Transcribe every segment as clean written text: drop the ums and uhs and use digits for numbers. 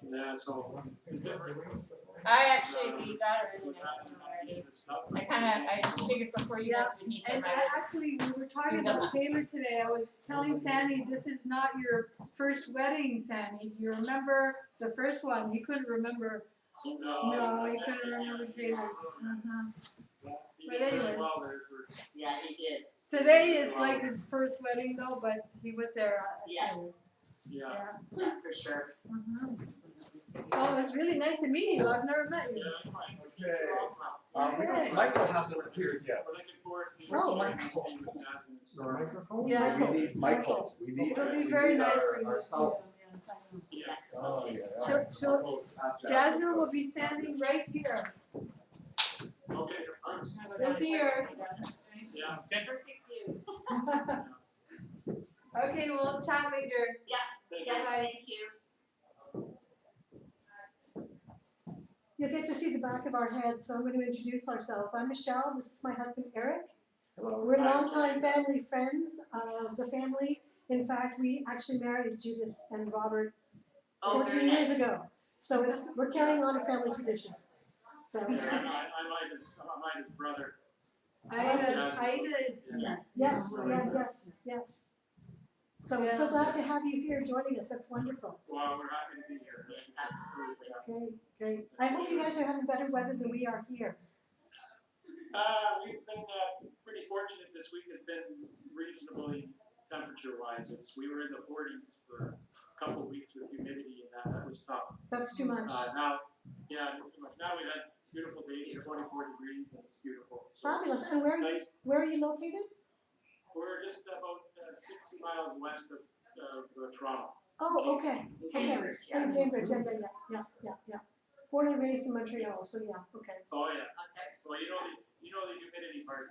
Yeah, so. I actually, we got a really nice one already. I figured before you guys would need them, And I would. actually, we were talking about Taylor today. I was telling Sandy, this is not your first wedding, Sandy. Do you remember the first one? He couldn't remember. No, he couldn't remember Taylor. But anyway. Yeah, he did. Today is like his first wedding though, but he was there at Taylor's. Yeah. Yeah, for sure. Well, it was really nice to meet you. I've never met you. Okay. Michael hasn't appeared yet. Oh, Michael. The microphone? Yeah. We need Michael. We need. It'll be we very need nice for you our to see self. him. Oh yeah. Jasmine will be standing right here. Just here. Yeah. Okay, we'll chat later. Yeah, thank you. You'll get to see the back of our heads, so I'm going to introduce ourselves. I'm Michelle, this is my husband Eric. We're longtime family friends of the family. In fact, we actually married Judith and Robert 14 years ago. So we're carrying on a family tradition. So. I might his brother. Ida is. Yes. So we're so glad to have you here joining us. That's wonderful. Well, we're happy to be here. Yes, absolutely. Great. I hope you guys are having better weather than we are here. We've been pretty fortunate this week. It's been reasonably temperature-wise. We were in the 40s for a couple of weeks with humidity and that was tough. That's too much. Not too much. Now we've had beautiful days, 24 degrees, and it's beautiful. So Fabulous. And where are you located? we're just about 60 miles west of Toronto. Oh, okay. Cambridge, Okay. In Cambridge, yeah. Born and raised in Montreal, so yeah, okay. Oh yeah. Okay. So you know the humidity part.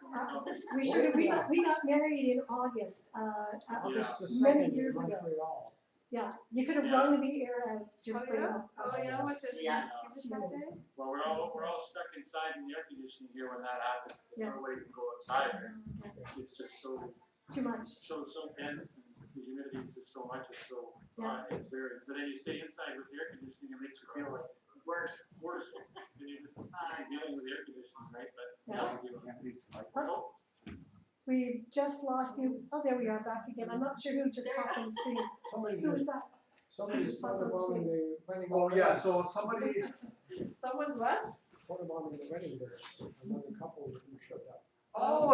We should. We got married in August, many years ago. Yeah, you could have rung the air out just so you know. Oh yeah, what's this? Yeah. Well, we're all stuck inside in the air conditioning here when that happens. There's no way to go outside. Right? It's just so Too much. so dense, and the humidity is just so much. It's so it's very. But then you stay inside with the air conditioning, it makes you feel like worse. And you're just dealing with air conditioning, right? But We've just lost you. Oh, there we are, back again. I'm not sure who just popped on the screen. Who was that? Somebody just photobombing the wedding. Oh yeah. So somebody. Someone's what? Photobombing the wedding dress. Another couple who showed up. Oh,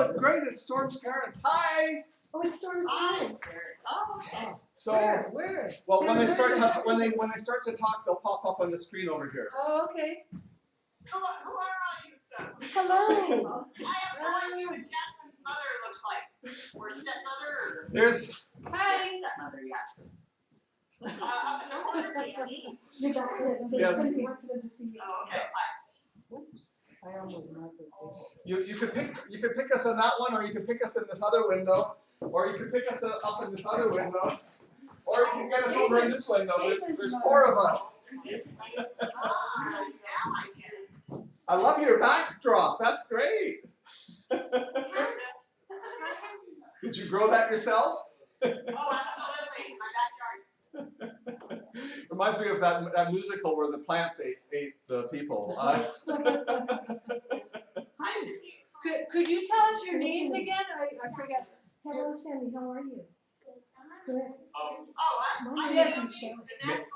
it's great. It's Storm's parents. Hi. Oh, it's Storm's parents. Oh, okay. So. Where? Well, when they start to talk, they'll pop up on the screen over here. Oh, okay. Who are all you guys? Hello. I have no idea what Jazmyn's mother looks like. Or stepmother. There's. Hi. Stepmother, yeah. No wonder me. You got it. So Yes. it's going to be hard for them to see you. Oh, okay. I almost not this You could pick us in that one, or you could pick us in this other window, or you could pick us up in this other window, or you can get us over in this window. There's four of us. Now I get it. I love your backdrop. That's great. Did you grow that yourself? Oh, absolutely. My backyard. Reminds me of that musical where the plants ate the people. Could you tell us your names again? I forget. Hello, Sandy. How are you? Good. Oh, Yes. that's the next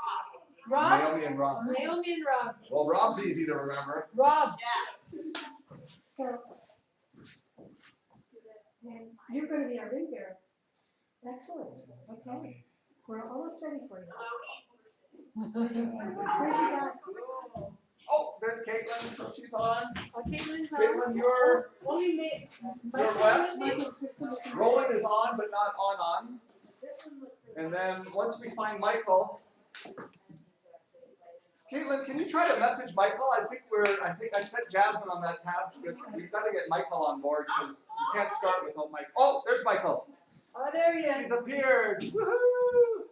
Rob? Naomi and Rob. Naomi and Rob. Well, Rob's easy to remember. Rob. Yeah. So, you're going to be our ring bearer. Excellent. Okay. We're almost ready for you. Where's your dad? Oh, there's Caitlin, so she's on. Caitlin's on. Caitlin, you're Only west. Rowan is on, but not on. And then once we find Michael, Caitlin, can you try to message Michael? I think I set Jazmyn on that task. We've got to get Michael on board because you can't start without Michael. Oh, there's Michael. Oh, there he is. He's appeared. Woohoo!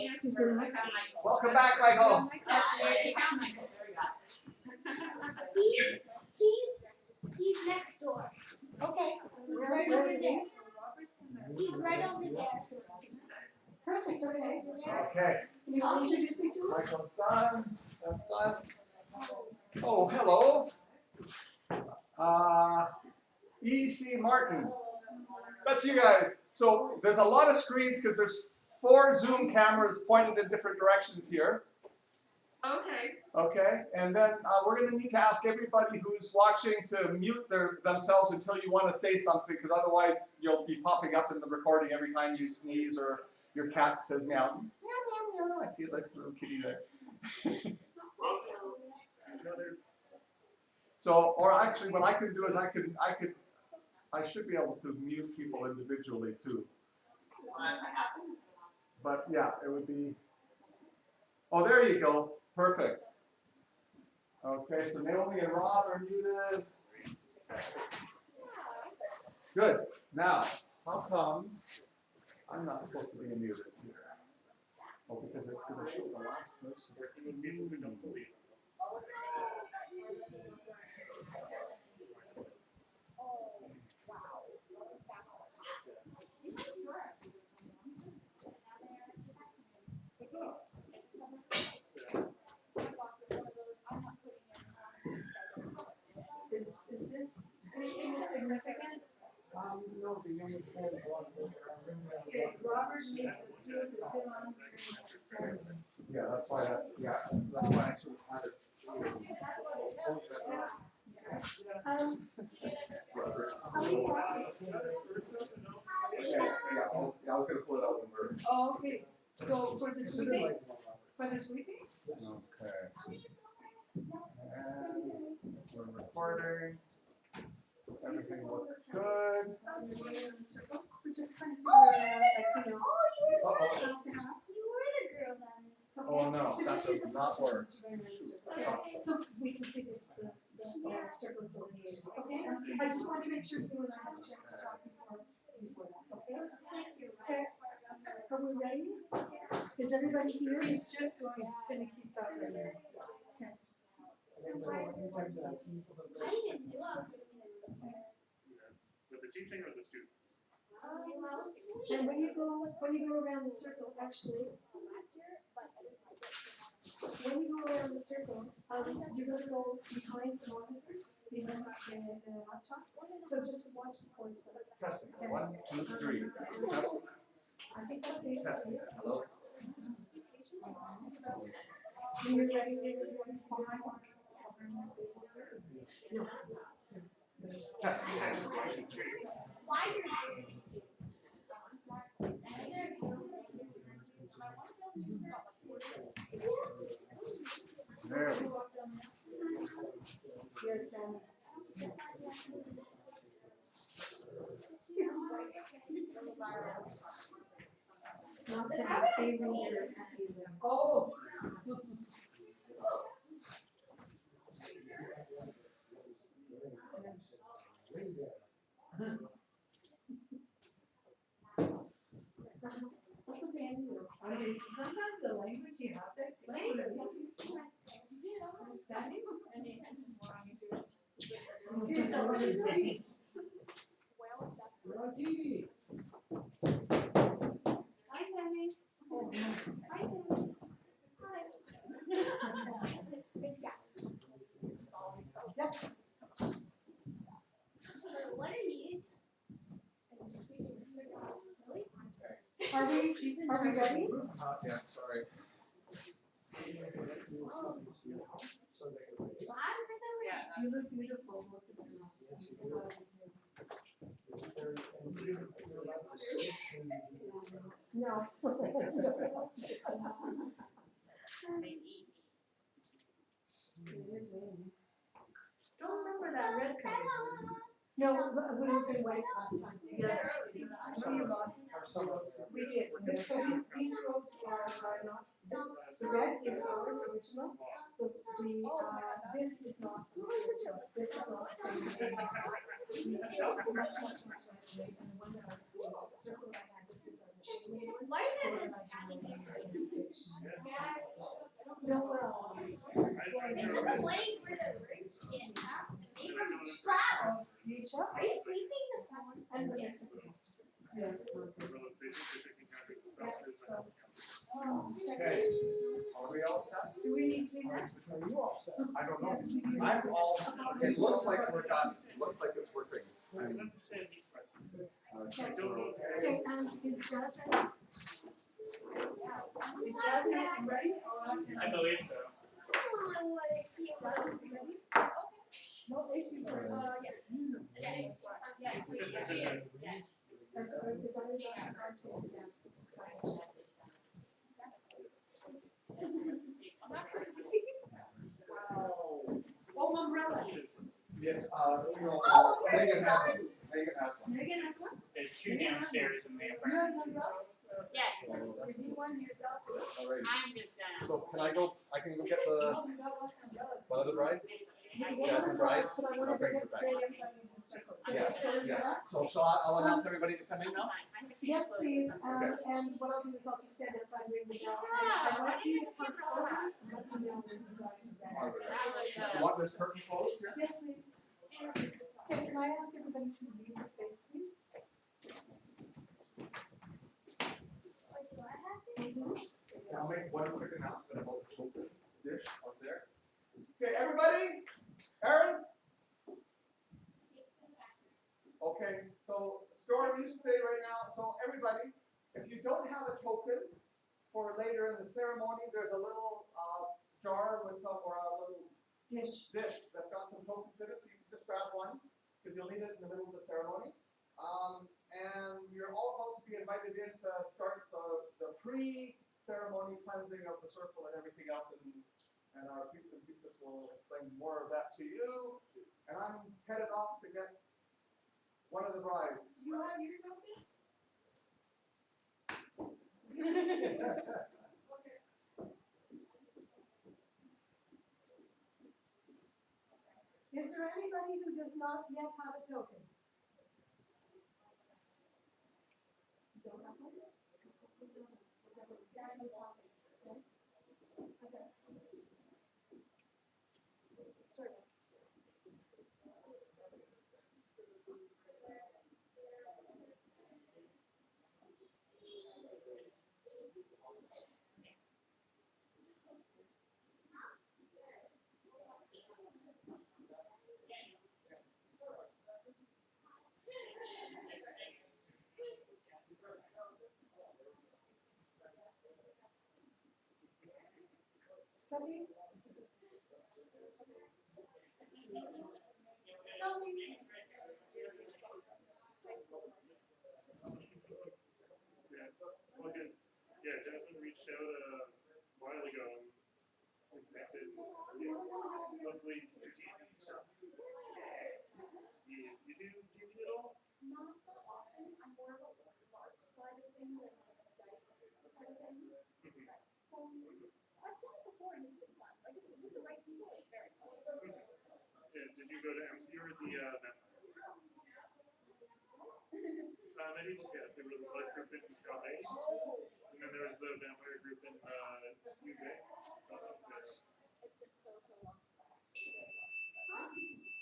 Excuse me. Welcome back, Michael. He's next door. Okay. He's right over there. He's right over there. it's okay. Okay. Can you introduce me to him? Michael's done. That's done. Oh, hello. E.C. Martin. That's you guys. So there's a lot of screens because there's 4 Zoom cameras pointed in different directions here. Okay. Okay, and then we're going to need to ask everybody who's watching to mute themselves until you want to say something, because otherwise you'll be popping up in the recording every time you sneeze or your cat says meow. Meow, meow, meow. I see it like a little kitty there. So, or actually what I could do is I should be able to mute people individually too. But yeah, it would be, oh, there you go. Perfect. Okay, so Naomi and Rob are muted. Good. Now, how come I'm not supposed to be muted here? Oh, because it's going to show the last person. Is this significant? No, the only thing was, Okay, Robert needs this too, is it on? Yeah, that's why I sort of had it. I was going to pull it out when we're. Oh, okay, so for the sweeping? For the sweeping? Okay. And we're recording. Everything looks good. So just kind of figure out, like, you know, Uh-oh. half to half. Oh no, So that just does use not work. So we can see this, the circles delineated, okay? I just want to make sure you and I have a chance to talk before that, okay? Okay. Are we ready? Is everybody here? He's just going finicky stuff right now. Okay. With the teaching or the students? And when you go around the circle, actually, when you go around the circle, you're gonna go behind the monitors, behind the laptops. So just watch the voice. Testing. 1, 2, 3. Testing. I think that's Testing. basically it. Hello. When you're ready, behind. No. Testing. There we go. Yes, not saying phasing your happy. Oh. That's okay. I mean, sometimes the language you have to explain is. Sandy? See, it's already speaking. You're on TV. Hi, Sammy. Hi, Sammy. Yep. What are you? Are we ready? Not yet, sorry. You look beautiful, both of you. No. Don't remember that red color. No, we were gonna wait last time. Yeah. No, you lost. We did. So these ropes are not, the red is ours original. This is not original. This is not the same. It's much lighter. And the one that I circled I had, this is a machine made. Why The one is that I had that? was no, well. This is the place where the roots get out. Wow. Reach up Are you sweeping the front? and the next. Yeah. Yeah, so all set? Do we need Kleenex? Are you all set? I don't know. Yes, we do. I'm all, it looks like we're done. It looks like it's working. Okay, Okay. and is Jazmyn? Is Jazmyn ready? I'll ask her. I believe so. Jazmyn's ready? No issues. Yes. Yes. Yes. Yes. That's good, because I was on the first one, so it's fine. I'm not crazy. Oh, umbrella. Yes, no, Megan has one. Megan has one. Megan has one? There's two downstairs in the You apartment. have an umbrella? Yes. Is you one yourself too? All right. I'm just gonna. So can I go, I can go get the, Oh, we got lots of umbrellas. one of the brides? Yeah, Jazmyn Bride, but I I'll wanted to bring her get back. everybody into the circle. So Yes, let's go with yes. that. So shall I'll announce everybody to come in now? Yes, please, Okay. and what I'll do is I'll just stand outside and ring the bell. Yeah, I why want do you you to come keep rolling? forward and let me know when you guys are ready. You want this curtain closed here? Yes, please. Okay, can I ask everybody to leave the space, please? And I'll make one quick announcement about the token dish up there. Okay, everybody? Aaron? Okay, so store you stay right now. So everybody, if you don't have a token for later in the ceremony, there's a little jar with some, or a little Dish. dish that's got some tokens in it. So you can just grab one because you'll need it in the middle of the ceremony. And you're all about to be invited in to start the pre-ceremony cleansing of the circle and everything else. And our priest and priestess will explain more of that to you. And I'm headed off to get one of the brides. You have your token? Is there anybody who does not yet have a token? Don't have one? Okay. Sorry. Sophie? Sophie? Well, it's, Jazmyn reached out a while ago and we connected. Lovely D&D stuff. You do D&D at all? Not that often. I'm more of a large side of things than like a dice side of things. So I've done it before and it's been fun. Like it's with the right people, it's very fun. Yeah, did you go to MC or the vampire? Maybe, yes, there was a blood group in Calais. And then there was the vampire group in UK. It's been so long since I actually did it.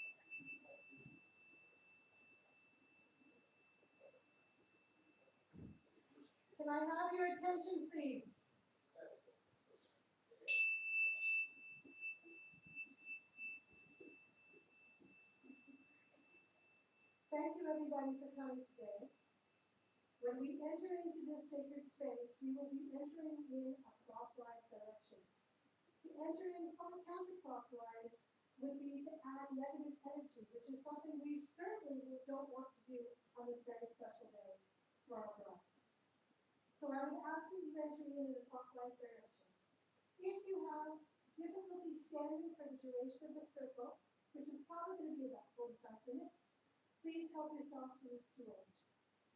Can I have your attention, please? Thank you, everybody, for coming today. When we enter into this sacred space, we will be entering in a clockwise direction. To enter in counterclockwise would be to add negative energy, which is something we certainly don't want to do on this very special day for our brides. So I would ask that you enter in a clockwise direction. If you have difficulty standing for the duration of the circle, which is probably going to be about 45 minutes, please help yourself to a stool.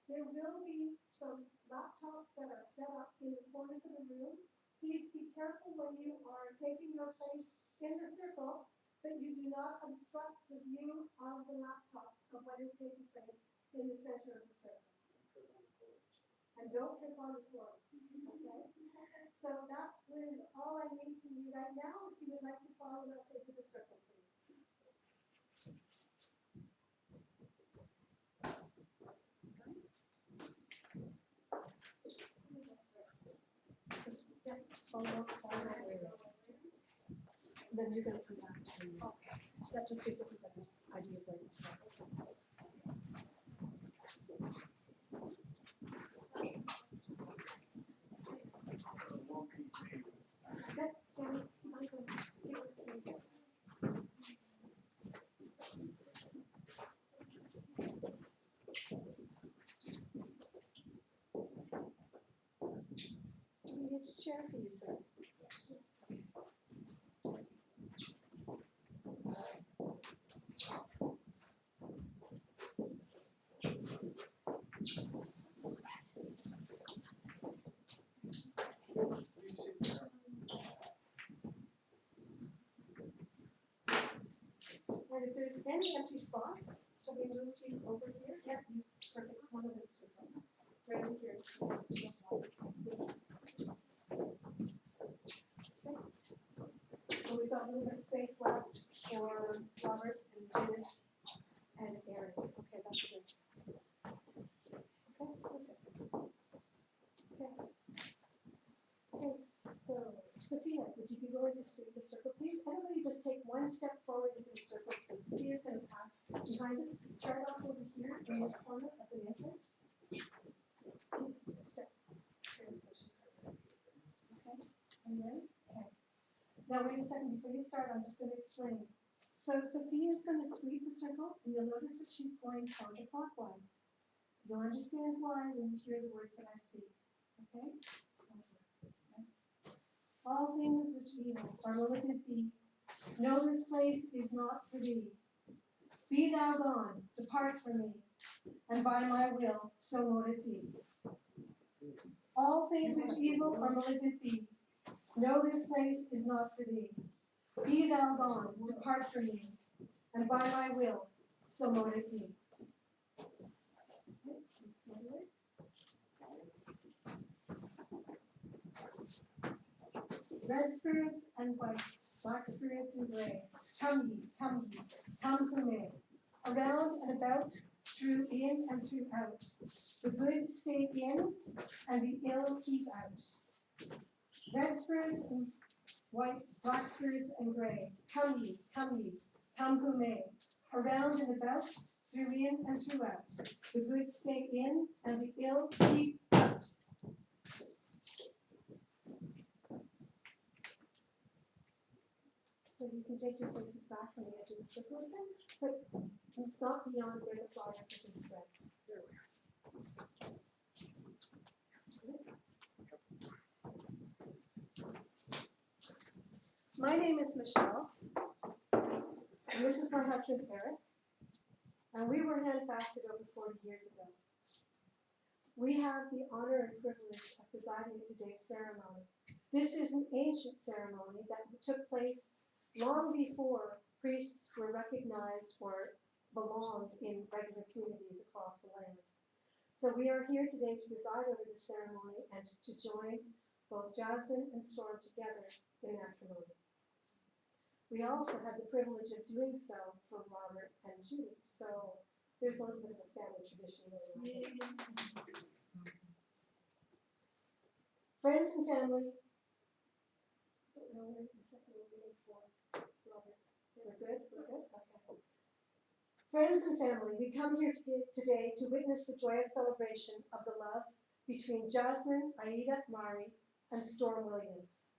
There will be some laptops that are set up in the corners of the room. Please be careful when you are taking your place in the circle that you do not obstruct the view of the laptops of what is taking place in the center of the circle. And don't trip on the cords, okay? So that is all I need from you right now. If you would like to follow us into the circle, please. then you're gonna come back to me. Okay. That just basically got an idea of where you're going. Okay, Sandy, Michael, do we get to share for you, sir? Yes. And if there's any empty spots, shall we move you over here? Yeah, you, perfect, one of these with us. Right over here. So we've got a little bit of space left for Robert and Judith and Aaron. Okay, that's good. Okay, perfect. Okay. Okay, so Sophia, would you be willing to sweep the circle, please? Everybody just take one step forward into the circle, because Sophia's gonna pass behind us. Start off over here in this corner at the entrance. Step. Here, so she's right there. Okay, and then, okay. Now wait a second, before you start, I'm just gonna explain. So Sophia is gonna sweep the circle, and you'll notice that she's going counterclockwise. You'll understand why when you hear the words that I speak, okay? All things which evil are malignant be. Know this place is not for thee. Be thou gone, depart from me, and by my will so mote it be. All things which evil are malignant be. Know this place is not for thee. Be thou gone, depart from me, and by my will so mote it be. Red spirits and white, black spirits and gray, come ye, come who may. Around and about, through in and throughout. The good stay in, and the ill keep out. Red spirits and white, black spirits and gray, come ye, come who may. Around and about, through in and throughout. The good stay in, and the ill keep out. So you can take your faces back from the edge of the circle again, but not beyond where the flowers have been spread. There we are. My name is Michelle, and this is my husband Eric, and we were handfasted over 40 years ago. We have the honor and privilege of presiding at today's ceremony. This is an ancient ceremony that took place long before priests were recognized or belonged in regular communities across the land. So we are here today to preside over this ceremony and to join both Jazmyn and Storm together in matrimony. We also have the privilege of doing so for Robert and Judy, so there's a little bit of a family tradition going on here. Friends and family, We're good? Okay. Friends and family, we come here today to witness the joyous celebration of the love between Jazmyn, Aida, Mari, and Storm Williams,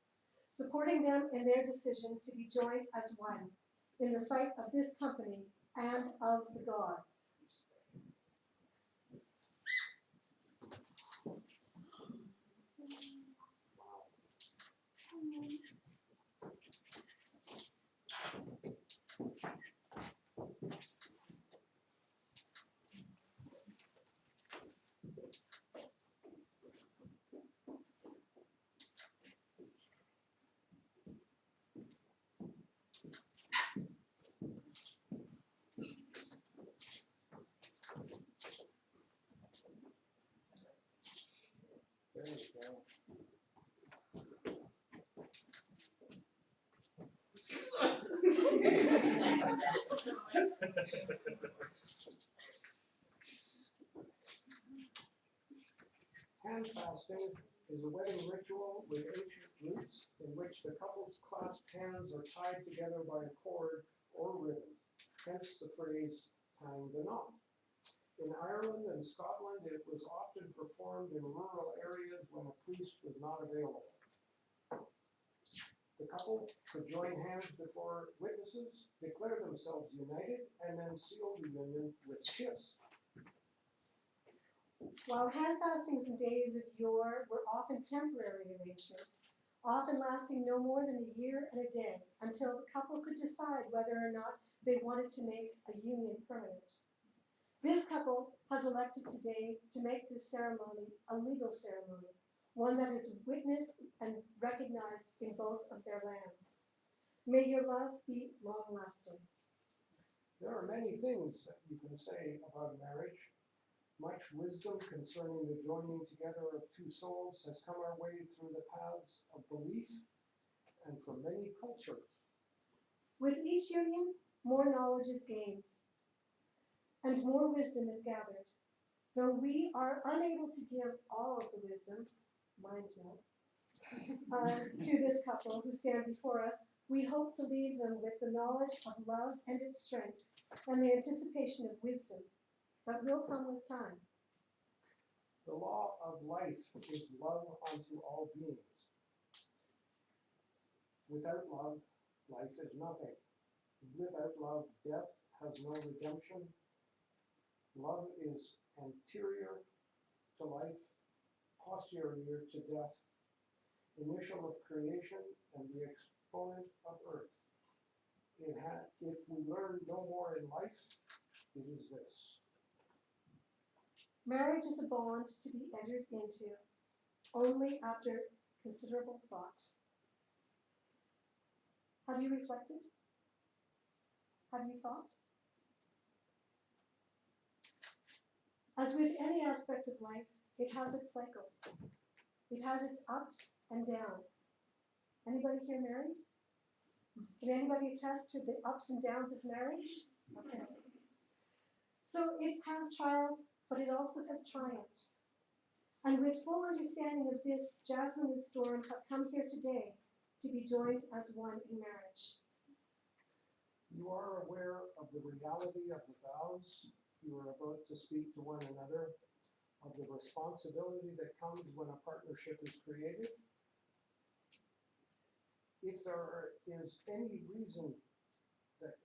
supporting them in their decision to be joined as one in the sight of this company and of the gods. There you go. Handfasting is a wedding ritual with ancient roots in which the couple's clasped hands are tied together by a cord or ribbon, hence the phrase tying the knot. In Ireland and Scotland, it was often performed in rural areas when a priest was not available. The couple could join hands before witnesses, declare themselves united, and then seal the union with a kiss. While hand fastings in days of yore were often temporary arrangements, often lasting no more than a year and a day, until the couple could decide whether or not they wanted to make a union permanent. This couple has elected today to make this ceremony a legal ceremony, one that is witnessed and recognized in both of their lands. May your love be long-lasting. There are many things that you can say about marriage. Much wisdom concerning the joining together of two souls has come our way through the paths of belief and from many cultures. With each union, more knowledge is gained and more wisdom is gathered. Though we are unable to give all of the wisdom, mind note, to this couple who stand before us, we hope to leave them with the knowledge of love and its strengths and the anticipation of wisdom that will come with time. The law of life is love unto all beings. Without love, life is nothing. Without love, death has no redemption. Love is anterior to life, posterior to death, initial of creation, and the exponent of earth. If we learn no more in life, it is this. Marriage is a bond to be entered into only after considerable thought. Have you reflected? Have you thought? As with any aspect of life, it has its cycles. It has its ups and downs. Anybody here married? Can anybody attest to the ups and downs of marriage? Okay. So it has trials, but it also has triumphs. And with full understanding of this, Jazmyn and Storm have come here today to be joined as one in marriage. You are aware of the reality of the vows you are about to speak to one another, of the responsibility that comes when a partnership is created. If there is any reason that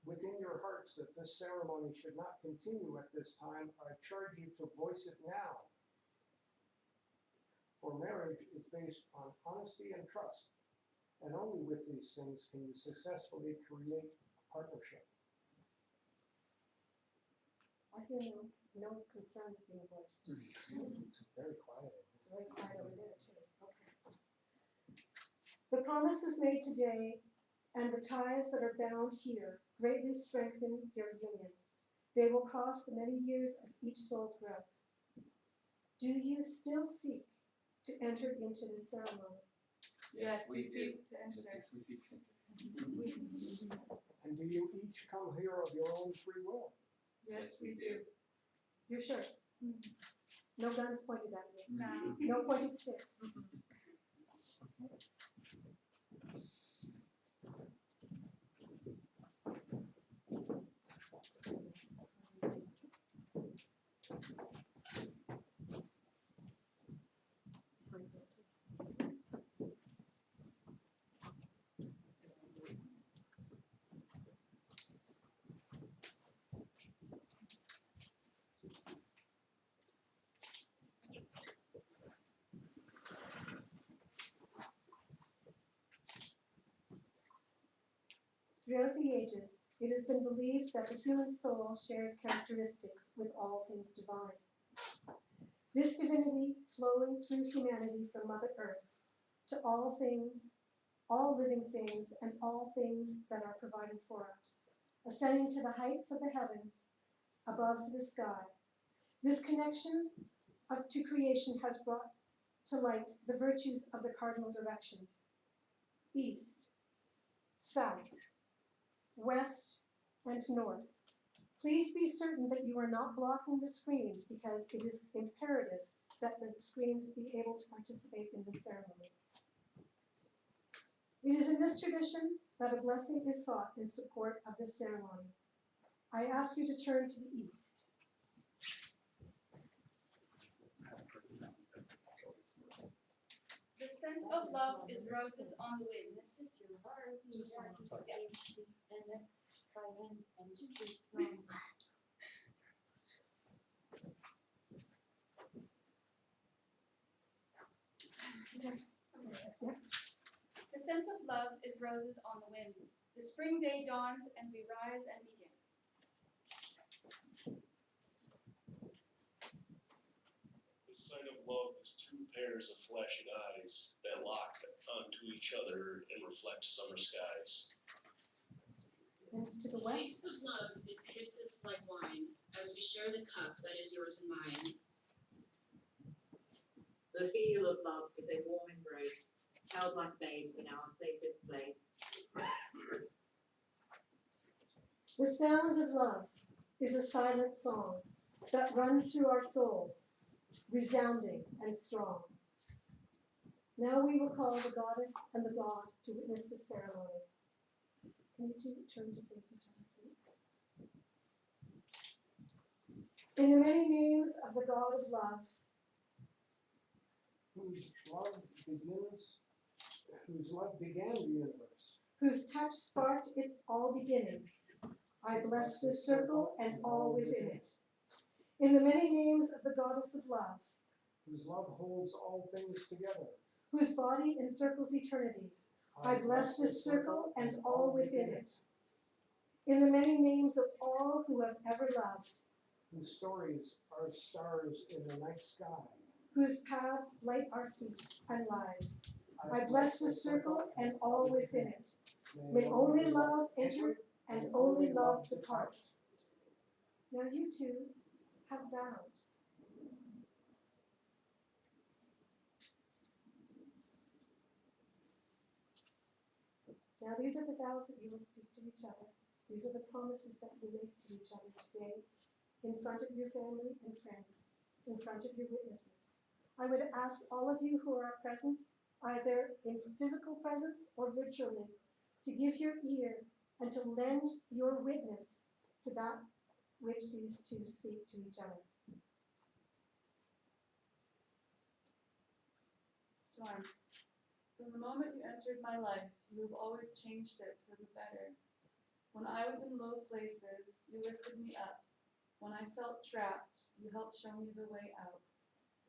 within your hearts that this ceremony should not continue at this time, I charge you to voice it now. For marriage is based on honesty and trust, and only with these things can you successfully create a partnership. I hear no concerns being voiced. It's very quiet. It's very quiet over there too. Okay. The promises made today and the ties that are bound here greatly strengthen your union. They will cross the many years of each soul's growth. Do you still seek to enter into this ceremony? Yes, we seek to enter. Yes, we seek to enter. And do you each come here of your own free will? Yes, we do. You're sure? No guns pointed at you. No. No pointed sticks. Throughout the ages, it has been believed that the human soul shares characteristics with all things divine. This divinity flowing through humanity from Mother Earth to all things, all living things, and all things that are provided for us, ascending to the heights of the heavens, above to the sky. This connection to creation has brought to light the virtues of the cardinal directions: east, south, west, and north. Please be certain that you are not blocking the screens because it is imperative that the screens be able to participate in this ceremony. It is in this tradition that a blessing is sought in support of this ceremony. I ask you to turn to the east. The scent of love is roses on the wind. The scent of love is roses on the wind. The spring day dawns and we rise and begin. The sight of love is two pairs of flashing eyes that lock onto each other and reflect summer skies. And to the The west. taste of love is kisses like wine, as we share the cup that is yours and mine. The feel of love is a warm embrace, held like babes in our safest place. The sound of love is a silent song that runs through our souls, resounding and strong. Now we will call the goddess and the god to witness the ceremony. Can you two turn to face each other, please? In the many names of the God of love, Whose love began the universe. whose touch sparked its all beginnings, I bless this circle and all within it. In the many names of the goddess of love, Whose love holds all things together. whose body encircles eternity, I bless this circle and all within it. In the many names of all who have ever loved, Whose stories are stars in the night sky. whose paths light our feet and lives, I bless this circle and all within it. May only love enter and only love depart. Now you two have vows. Now these are the vows that you will speak to each other. These are the promises that you make to each other today, in front of your family and friends, in front of your witnesses. I would ask all of you who are present, either in physical presence or virtually, to give your ear and to lend your witness to that which these two speak to each other. Storm, from the moment you entered my life, you have always changed it for the better. When I was in low places, you lifted me up. When I felt trapped, you helped show me the way out.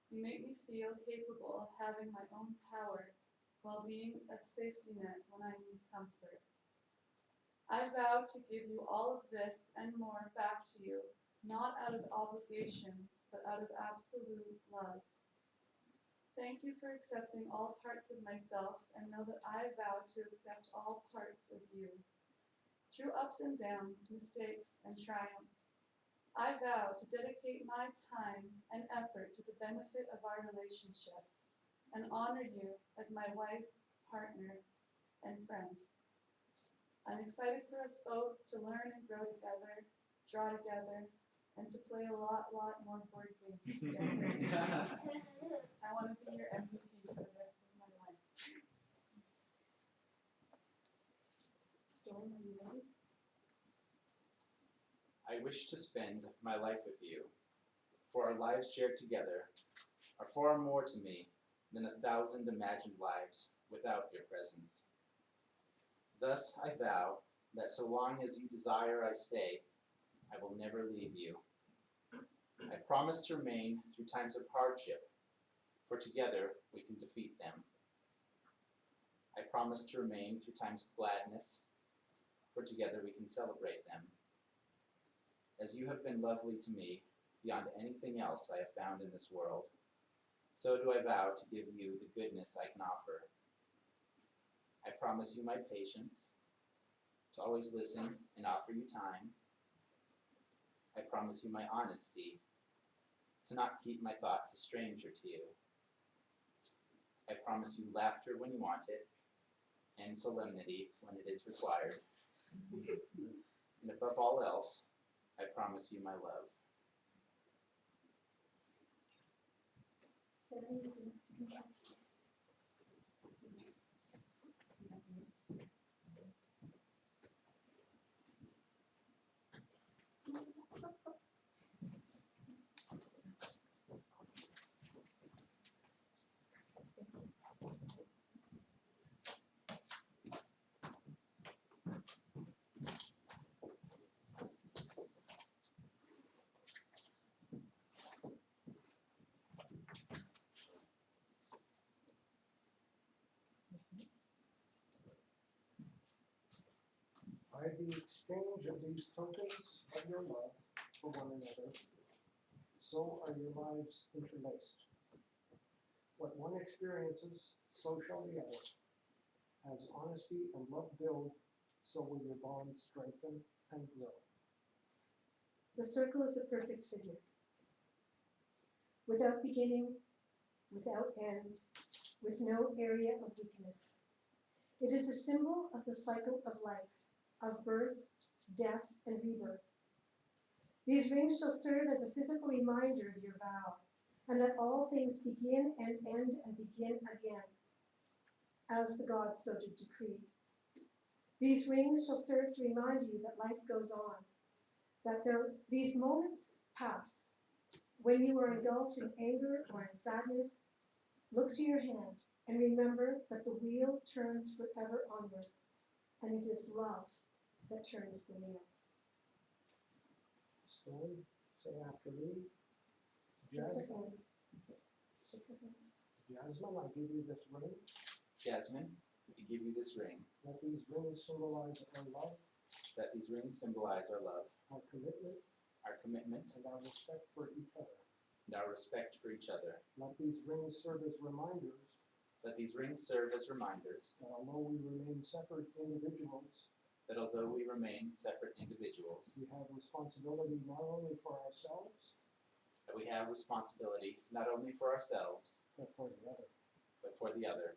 You make me feel capable of having my own power while being a safety net when I need comfort. I vow to give you all of this and more back to you, not out of obligation, but out of absolute love. Thank you for accepting all parts of myself, and know that I vow to accept all parts of you. Through ups and downs, mistakes and triumphs, I vow to dedicate my time and effort to the benefit of our relationship and honor you as my wife, partner, and friend. I'm excited for us both to learn and grow together, draw together, and to play a lot more board games together. I want to be your MVP for the rest of my life. Storm, are you ready? I wish to spend my life with you, for our lives shared together are far more to me than 1,000 imagined lives without your presence. Thus I vow that so long as you desire I stay, I will never leave you. I promise to remain through times of hardship, for together we can defeat them. I promise to remain through times of gladness, for together we can celebrate them. As you have been lovely to me beyond anything else I have found in this world, so do I vow to give you the goodness I can offer. I promise you my patience, to always listen and offer you time. I promise you my honesty, to not keep my thoughts a stranger to you. I promise you laughter when you want it, and solemnity when it is required. And above all else, I promise you my love. Sandy, would you like to come back? By the exchange of these tokens of your love for one another, so are your lives interlaced. What one experiences, so shall the other. As honesty and love build, so will your bond strengthen and grow. The circle is a perfect figure. Without beginning, without end, with no area of weakness. It is a symbol of the cycle of life, of birth, death, and rebirth. These rings shall serve as a physical reminder of your vow, and that all things begin and end and begin again, as the gods so did decree. These rings shall serve to remind you that life goes on, that these moments pass. When you are engulfed in anger or in sadness, look to your hand and remember that the wheel turns forever onward, and it is love that turns the wheel. Stone, say after me. Jazmyn, I give you this ring. Jazmyn, I give you this ring. Let these rings symbolize our love. Let these rings symbolize our love, Our commitment, and our respect for each other. Let these rings serve as reminders. Let these rings serve as reminders That although we remain separate individuals, we have responsibility not only for ourselves, that we have responsibility not only for ourselves, but for the other. but for the other.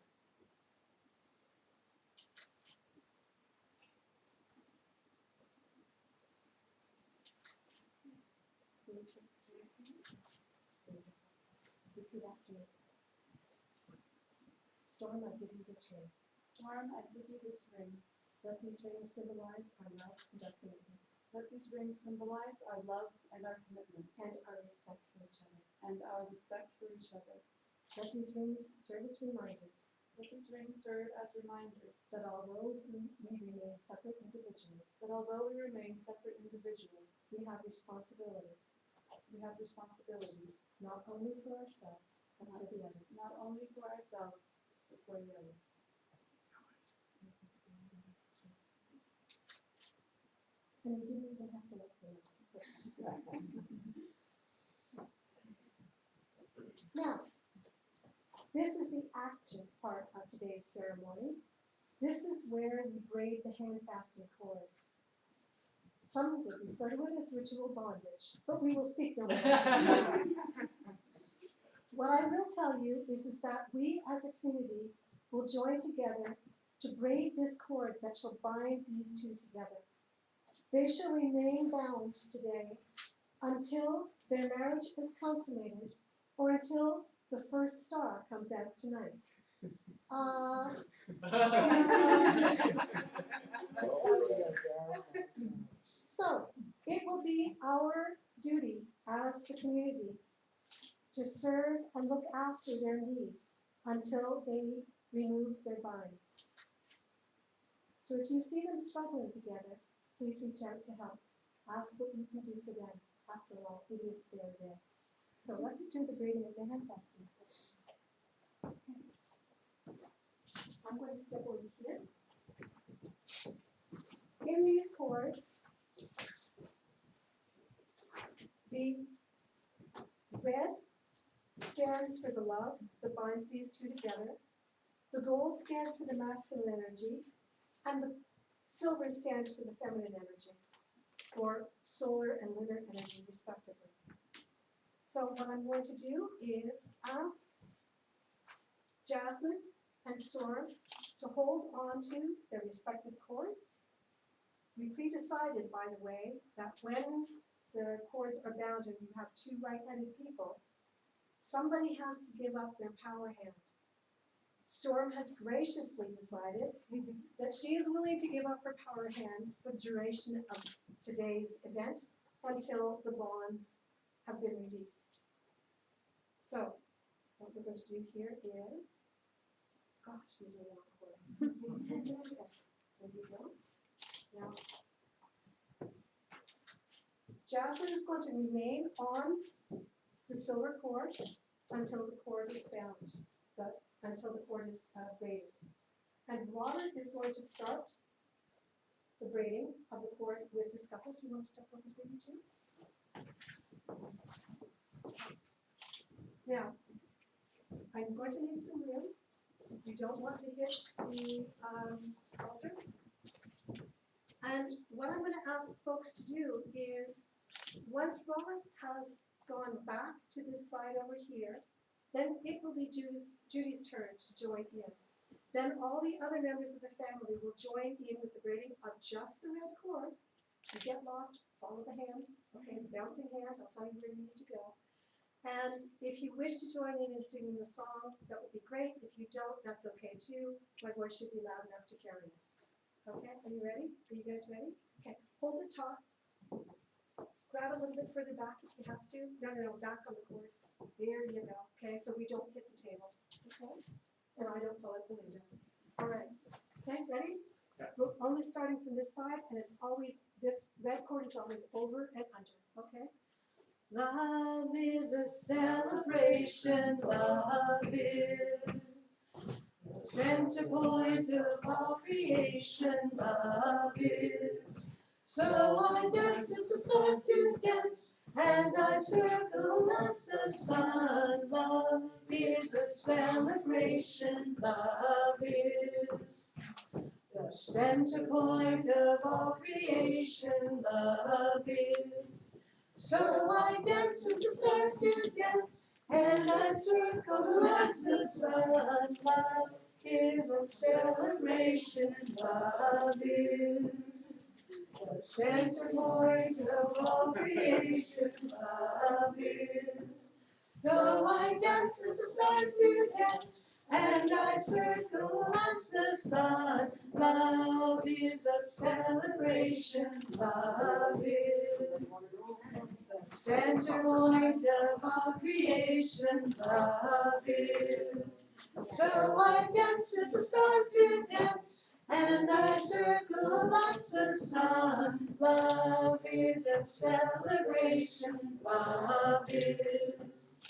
Repeat after me. Storm, I give you this ring. Storm, I give you this ring. Let these rings symbolize our love and our commitment. Let these rings symbolize our love and our commitment. And our respect for each other. And our respect for each other. Let these rings serve as reminders. Let these rings serve as reminders. That although we remain separate individuals, We have responsibility. Not only for ourselves, but for the other. Not only for ourselves, but for the other. And we didn't even have to look for them. Now, this is the active part of today's ceremony. This is where we braid the hand-fastened cord. Some would refer to it as ritual bondage, but we will speak no more. What I will tell you is that we as a community will join together to braid this cord that shall bind these two together. They shall remain bound today until their marriage is consummated or until the first star comes out tonight. So, it will be our duty as the community to serve and look after their needs until they remove their binds. So if you see them struggling together, please reach out to help. Ask what you can do for them. After all, it is their day. So let's do the braiding of the hand fasting. Okay. I'm going to step over here. In these cords, the red stands for the love that binds these two together. The gold stands for the masculine energy, and the silver stands for the feminine energy, or solar and lunar energy, respectively. So what I'm going to do is ask Jazmyn and Storm to hold on to their respective cords. We pre-decided, by the way, that when the cords are bound and you have two right-handed people, somebody has to give up their power hand. Storm has graciously decided that she is willing to give up her power hand for the duration of today's event until the bonds have been released. So, what we're going to do here is, gosh, these are a lot of words. There you go. Now, Jazmyn is going to remain on the silver cord until the cord is bound, until the cord is braided. And Robert is going to start the braiding of the cord with his couple. Do you want to step over here, you two? Now, I'm going to need some room. You don't want to hit the altar. And what I'm going to ask folks to do is, once Robert has gone back to this side over here, then it will be Judy's turn to join in. Then all the other members of the family will join in with the braiding of just the red cord. If you get lost, follow the hand, okay, the bouncing hand, I'll tell you where you need to go. And if you wish to join in singing the song, that would be great. If you don't, that's okay too. My voice should be loud enough to carry this. Okay, are you ready? Are you guys ready? Okay, hold the top. Grab a little bit further back if you have to. No, back on the cord. There you go. Okay, so we don't hit the table. Okay? And I don't fall out the window. All right. Okay, ready? Yeah. We're only starting from this side, and it's always, this red cord is always over and under. Okay? Love is a celebration. Love is the center point of all creation. Love is. So I dance as the stars do dance, and I circle as the sun. Love is a celebration. Love is the center point of all creation. Love is. So I dance as the stars do dance, and I circle as the sun. Love is a celebration. Love is the center point of all creation. Love is. So I dance as the stars do dance, and I circle as the sun. Love is a celebration. Love is the center point of all creation. Love is. So I dance as the stars do dance, and I circle as the sun. Love is a celebration. Love is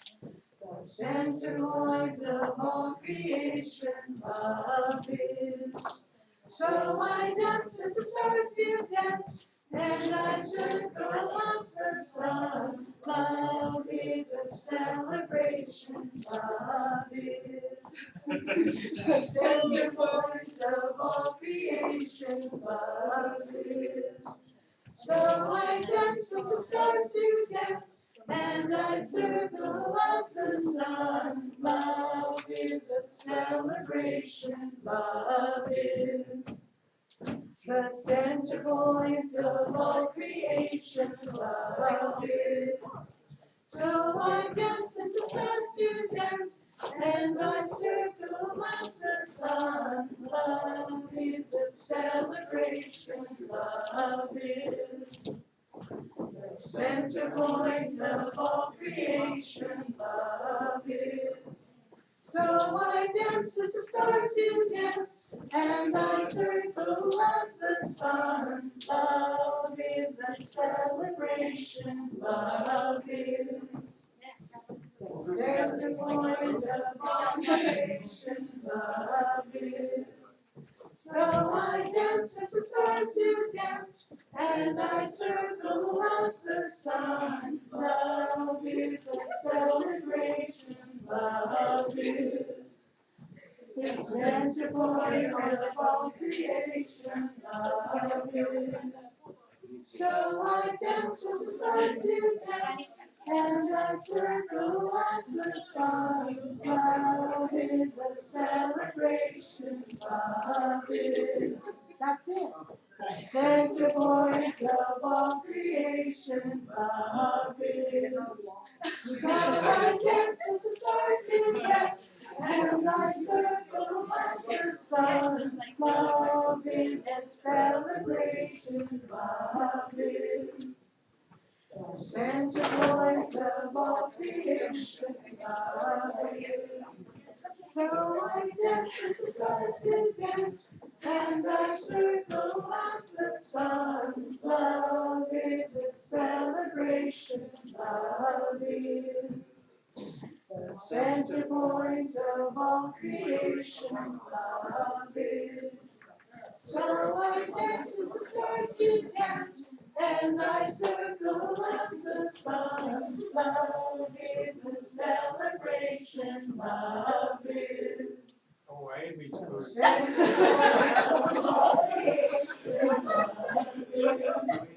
the center point of all creation. Love is. So I dance as the stars do dance, and I circle as the sun. Love is a celebration. Love is the center point of all creation. Love is. So I dance as the stars do dance, and I circle as the sun. Love is a celebration. Love is the center point of all creation. Love is. So I dance as the stars do dance, and I circle as the sun. Love is a celebration. Love is the center point of all creation. Love is. So I dance as the stars do dance, and I circle as the sun. Love is a celebration. Love is the center point of all creation. Love is. So I dance as the stars do dance, and I circle as the sun. Love is a celebration. Love is the center point of all creation. Love is. So I dance as the stars do dance, and I circle as the sun. Love is a celebration. Love is. That's it. Center point of all creation, love is. So I dance as the stars do dance, and I circle as the sun. Love is a celebration, love is. The center point of all creation, love is. So I dance as the stars do dance, and I circle as the sun. Love is a celebration, love is. The center point of all creation, love is. So I dance as the stars do dance, and I circle as the sun. Love is the celebration, love is. Oh, Amy's good. Center point of all creation, love is.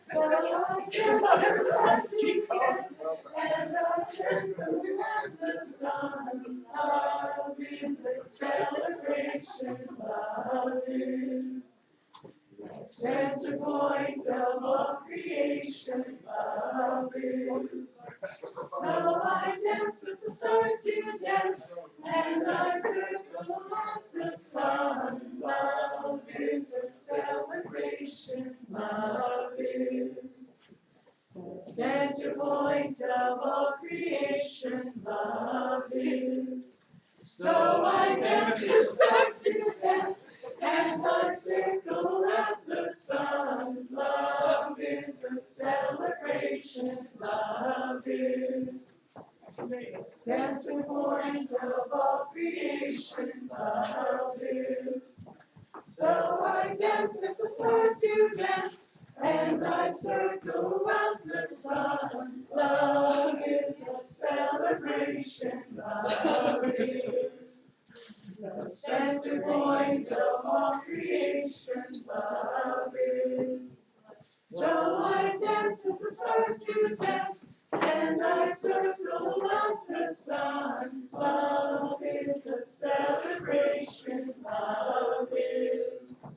So I dance as the stars do dance, and I circle as the sun. Love is a celebration, love is. The center point of all creation, love is. So I dance as the stars do dance, and I circle as the sun. Love is a celebration, love is. The center point of all creation, love is. So I dance as the stars do dance, and I circle as the sun. Love is the celebration, love is. The center point of all creation, love is. So I dance as the stars do dance, and I circle as the sun. Love is a celebration, love is. The center point of all creation, love is. So I dance as the stars do dance, and I circle as the sun. Love is a celebration, love is.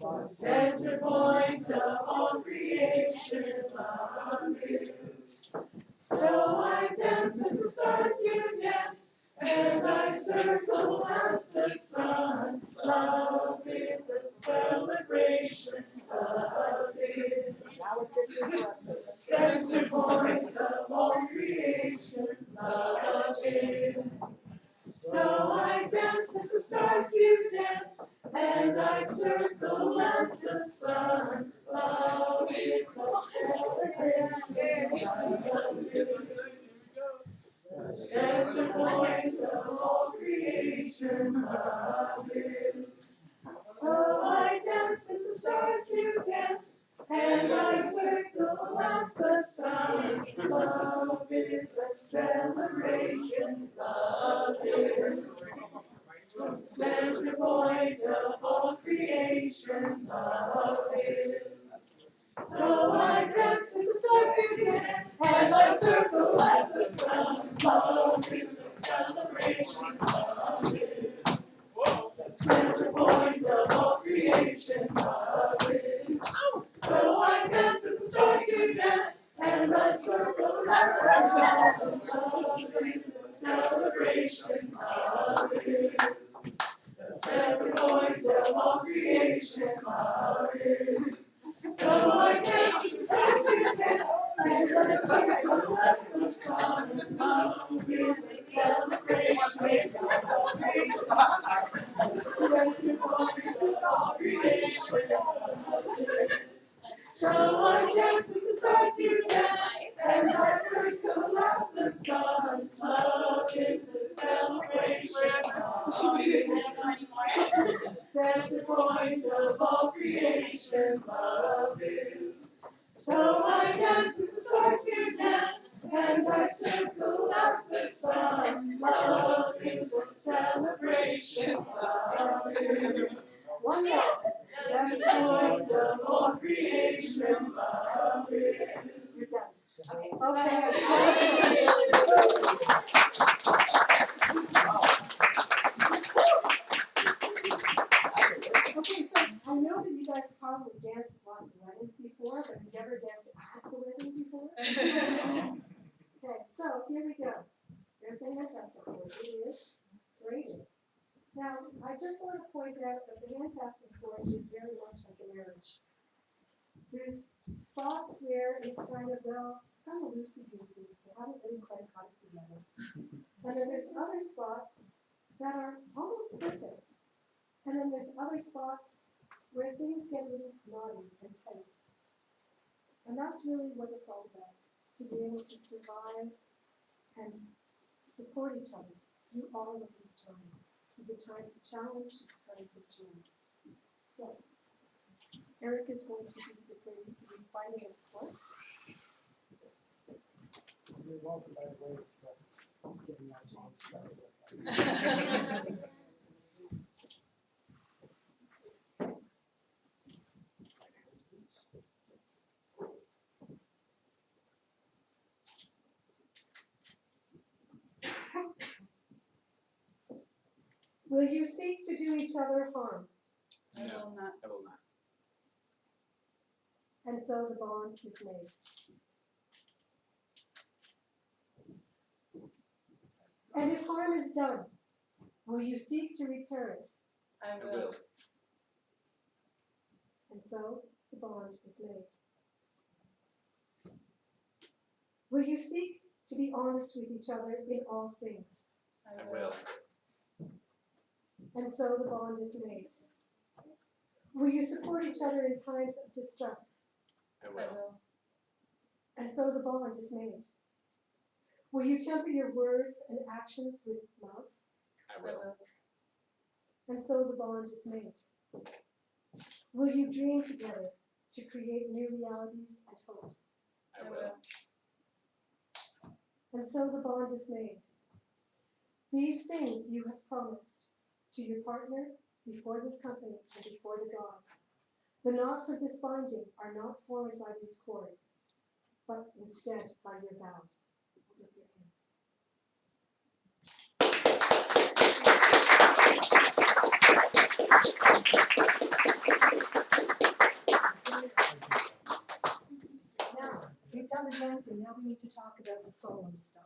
The center point of all creation, love is. So I dance as the stars do dance, and I circle as the sun. Love is a celebration, love is. The center point of all creation, love is. So I dance as the stars do dance, and I circle as the sun. Love is a celebration, love is. The center point of all creation, love is. So I dance as the stars do dance, and I circle as the sun. Love is a celebration, love is. The center point of all creation, love is. So I dance as the stars do dance, and I circle as the sun. Love is a celebration, love is. The center point of all creation, love is. So I dance as the stars do dance, and I circle as the sun. Love is a celebration, love is. The center point of all creation, love is. So I dance as the stars do dance, and I circle as the sun. Love is a celebration, love is. Center point of all creation, love is. So I dance as the stars do dance, and I circle as the sun. Love is a celebration, love is. Center point of all creation, love is. So I dance as the stars do dance, and I circle as the sun. Love is a celebration, love is. One more. Center point of all creation, love is. You're done. Okay. Okay, so I know that you guys probably danced lots of weddings before, but you've never danced at the wedding before? Okay, so here we go. There's the hand festival. It is graded. Now, I just want to point out that the hand fasting court is very much like a marriage. There's spots where it's kind of loosey-goosey. They haven't really quite got it together. And then there's other spots that are almost perfect. And then there's other spots where things get a little naughty and tight. And that's really what it's all about, to be able to survive and support each other through all of these times, through the times of challenge, through the times of joy. So, Eric is going to be finding a court. You're welcome, by the way, for getting that song started. Will you seek to do each other harm? I will not. I will not. And so the bond is made. And if harm is done, will you seek to repair it? I I will. will. And so the bond is made. Will you seek to be honest with each other in all things? I will. And so the bond is made. Will you support each other in times of distress? I I will. will. And so the bond is made. Will you temper your words and actions with love? I will. And so the bond is made. Will you dream together to create new realities and hopes? I will. And so the bond is made. These things you have promised to your partner before this company and before the gods. The knots of this binding are not formed by these cords, but instead by your vows. Hold up your hands. Now, we've done the dancing, now we need to talk about the solemn stuff.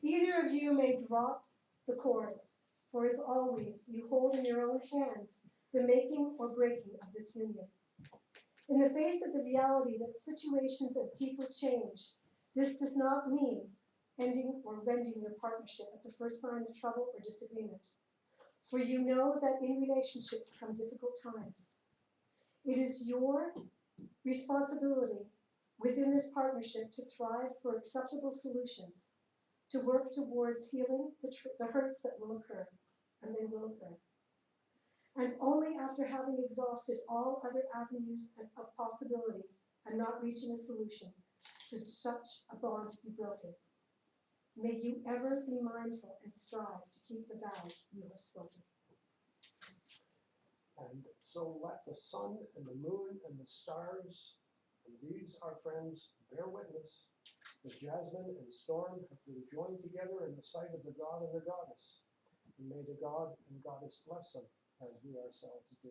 Either of you may drop the cords, for as always, you hold in your own hands the making or breaking of this union. In the face of the reality that situations and people change, this does not mean ending or rending your partnership at the first sign of trouble or disagreement. For you know that in relationships come difficult times. It is your responsibility within this partnership to thrive for acceptable solutions, to work towards healing the hurts that will occur, and they will occur. And only after having exhausted all other avenues of possibility and not reaching a solution should such a bond be broken. May you ever be mindful and strive to keep the vows you have spoken. And so let the sun and the moon and the stars, and these our friends, bear witness that Jazmyn and Storm have been joined together in the sight of the God and the Goddess. And may the God and Goddess bless them as we ourselves do.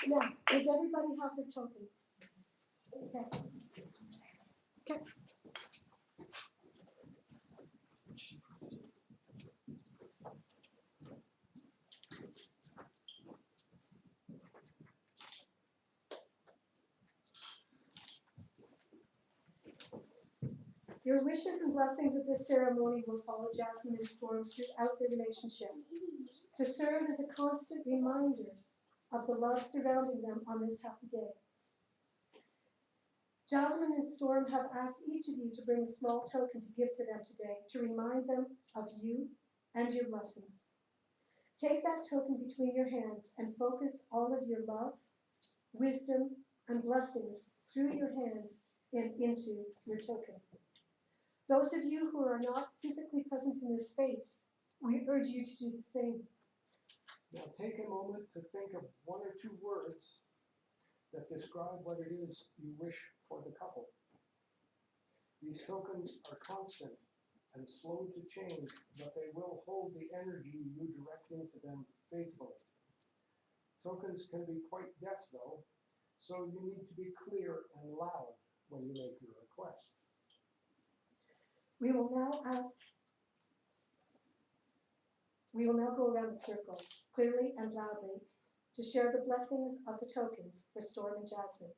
Now, does everybody have their tokens? Okay. Okay. Your wishes and blessings at this ceremony will follow Jazmyn and Storm throughout their relationship, to serve as a constant reminder of the love surrounding them on this happy day. Jazmyn and Storm have asked each of you to bring a small token to give to them today, to remind them of you and your blessings. Take that token between your hands and focus all of your love, wisdom, and blessings through your hands and into your token. Those of you who are not physically present in this space, we urge you to do the same. Now take a moment to think of one or two words that describe what it is you wish for the couple. These tokens are constant and slow to change, but they will hold the energy you direct into them faithfully. Tokens can be quite deaf though, so you need to be clear and loud when you make your request. We will now go around the circle, clearly and loudly, to share the blessings of the tokens for Storm and Jazmyn.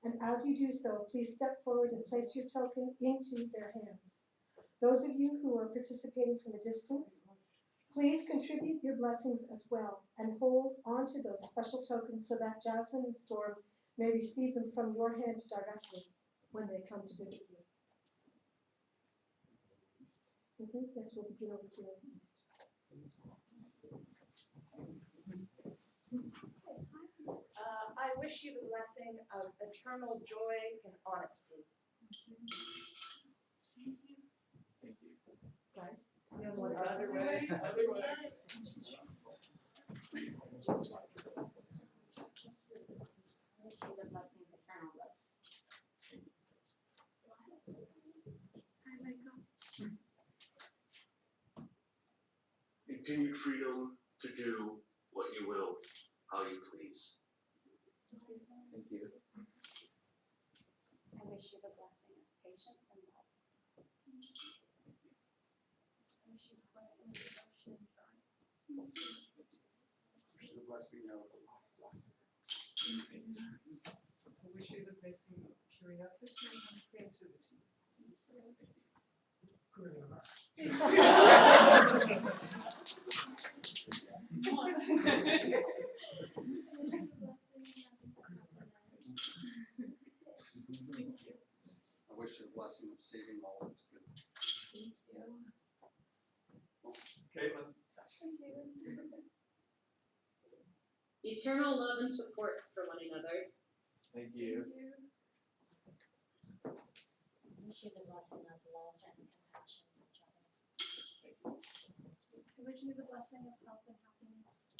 And as you do so, please step forward and place your token into their hands. Those of you who are participating from a distance, please contribute your blessings as well and hold on to those special tokens so that Jazmyn and Storm may receive them from your hand directly when they come to visit you. Yes, we'll begin over here in the east. I wish you the blessing of eternal joy and honesty. Guys, Other way. I wish you the blessing of eternal love. Continued freedom to do what you will, how you please. Thank you. I wish you the blessing of patience and love. I wish you the blessing of devotion and joy. Wish you the blessing of lots of laughter. I wish you the blessing of curiosity and creativity. Good enough. I wish you a blessing of saving all that's good. Caitlin. Eternal love and support for one another. Thank you. I wish you the blessing of love and compassion for each other. I wish you the blessing of health and happiness.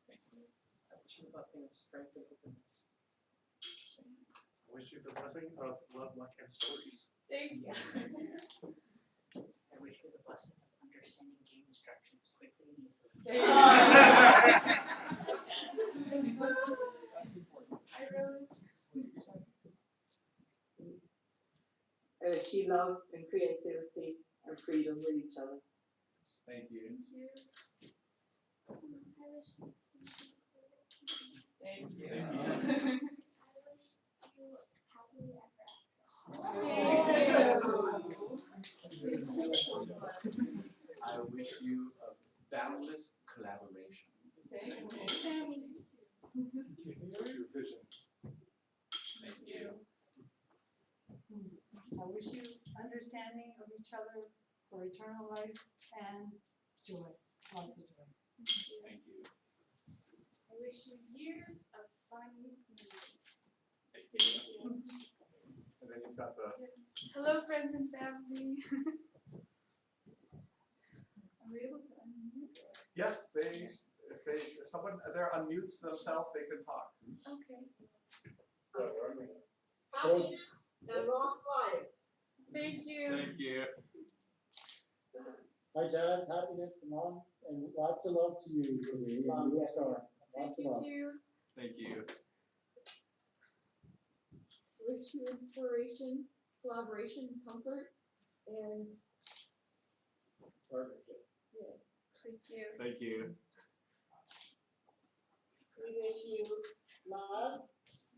Thank you. I wish you the blessing of strength and openness. I wish you the blessing of love, luck, and stories. Thank you. I wish you the blessing of understanding game instructions quickly and easily. That's important. I really. I wish you love and creativity and freedom with each other. Thank you. Thank you. I wish you Thank you. Thank you. I wish you happily ever after. I wish you a boundless collaboration. Thank you. Your vision. Thank you. I wish you understanding of each other for eternal life and joy, lots of joy. Thank you. I wish you years of fun memories. Thank you. And then you've got the Hello, friends and family. Are we able to unmute? yes, if someone there unmutes themselves, they can talk. Okay. Happiness and long lives. Thank you. Thank you. Hi, Jazz. Happiness and love, and lots of love to you today. Thank Lots of you love. too. Thank you. Wish you inspiration, collaboration, comfort, and Partnership. Thank you. Thank you. We wish you love,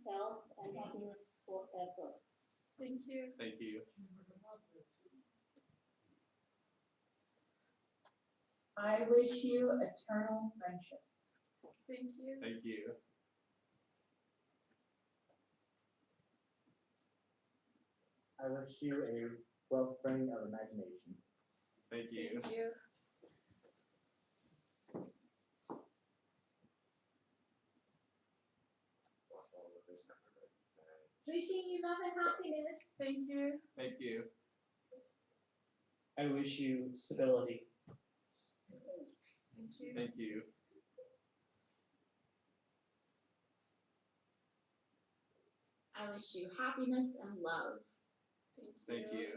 health, and happiness forever. Thank you. Thank you. I wish you eternal friendship. Thank you. Thank you. I wish you a wellspring of imagination. Thank you. Thank you. Wishing you love and happiness. Thank you. Thank you. I wish you stability. Thank you. Thank you. I wish you happiness and love. Thank you.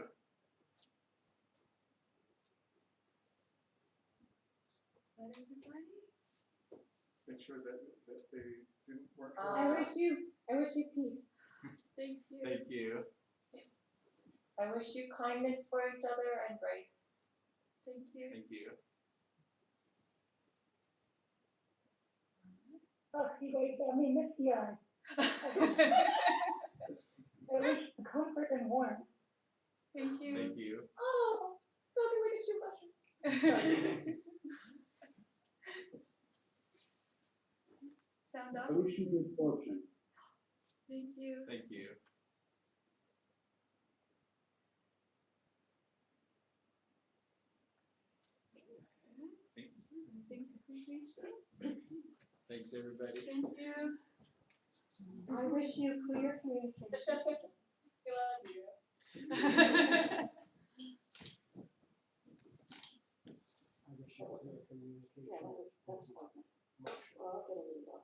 that everybody? Make sure that they weren't. I wish you peace. Thank you. Thank you. I wish you kindness for each other and grace. Thank you. Thank you. Yeah. I wish comfort and warmth. Thank you. Thank you. Oh, stop it, look at you mushroom. Sound off. I wish you good fortune. Thank you. Thank you. I think we reached it. Thanks, everybody. Thank you. I wish you clear communication. I wish you clear communication.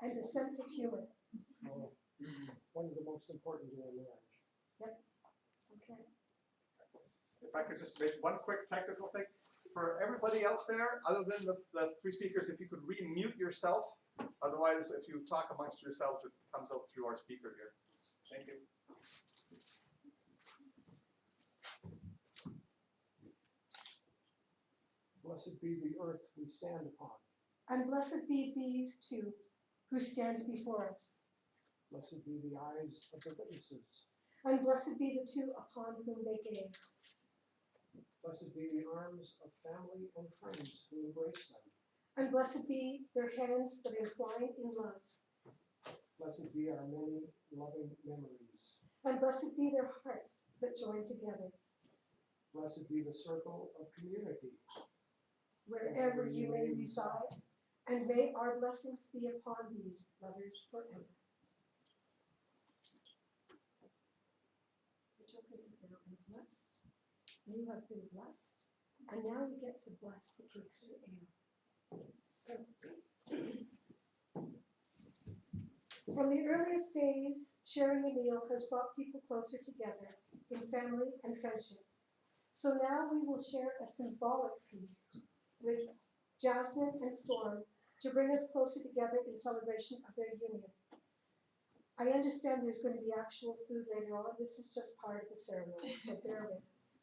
And a sense of humor. Oh, one of the most important in a marriage. Yep. Okay. If I could just make one quick technical thing. For everybody out there, other than the three speakers, if you could re-mute yourself. Otherwise, if you talk amongst yourselves, it comes out through our speaker here. Thank you. Blessed be the earth we stand upon. And blessed be these two who stand before us. Blessed be the eyes of the witnesses. And blessed be the two upon whom they gaze. Blessed be the arms of family and friends who embrace them. And blessed be their hands that entwine in love. Blessed be our many loving memories. And blessed be their hearts that join together. Blessed be the circle of community. Wherever you may reside, and may our blessings be upon these lovers forever. The tokens have now been blessed. You have been blessed, and now you get to bless the cakes and ale. So, from the earliest days, sharing a meal has brought people closer together in family and friendship. So now we will share a symbolic feast with Jazmyn and Storm to bring us closer together in celebration of their union. I understand there's going to be actual food later on. This is just part of the ceremony, so bear with us.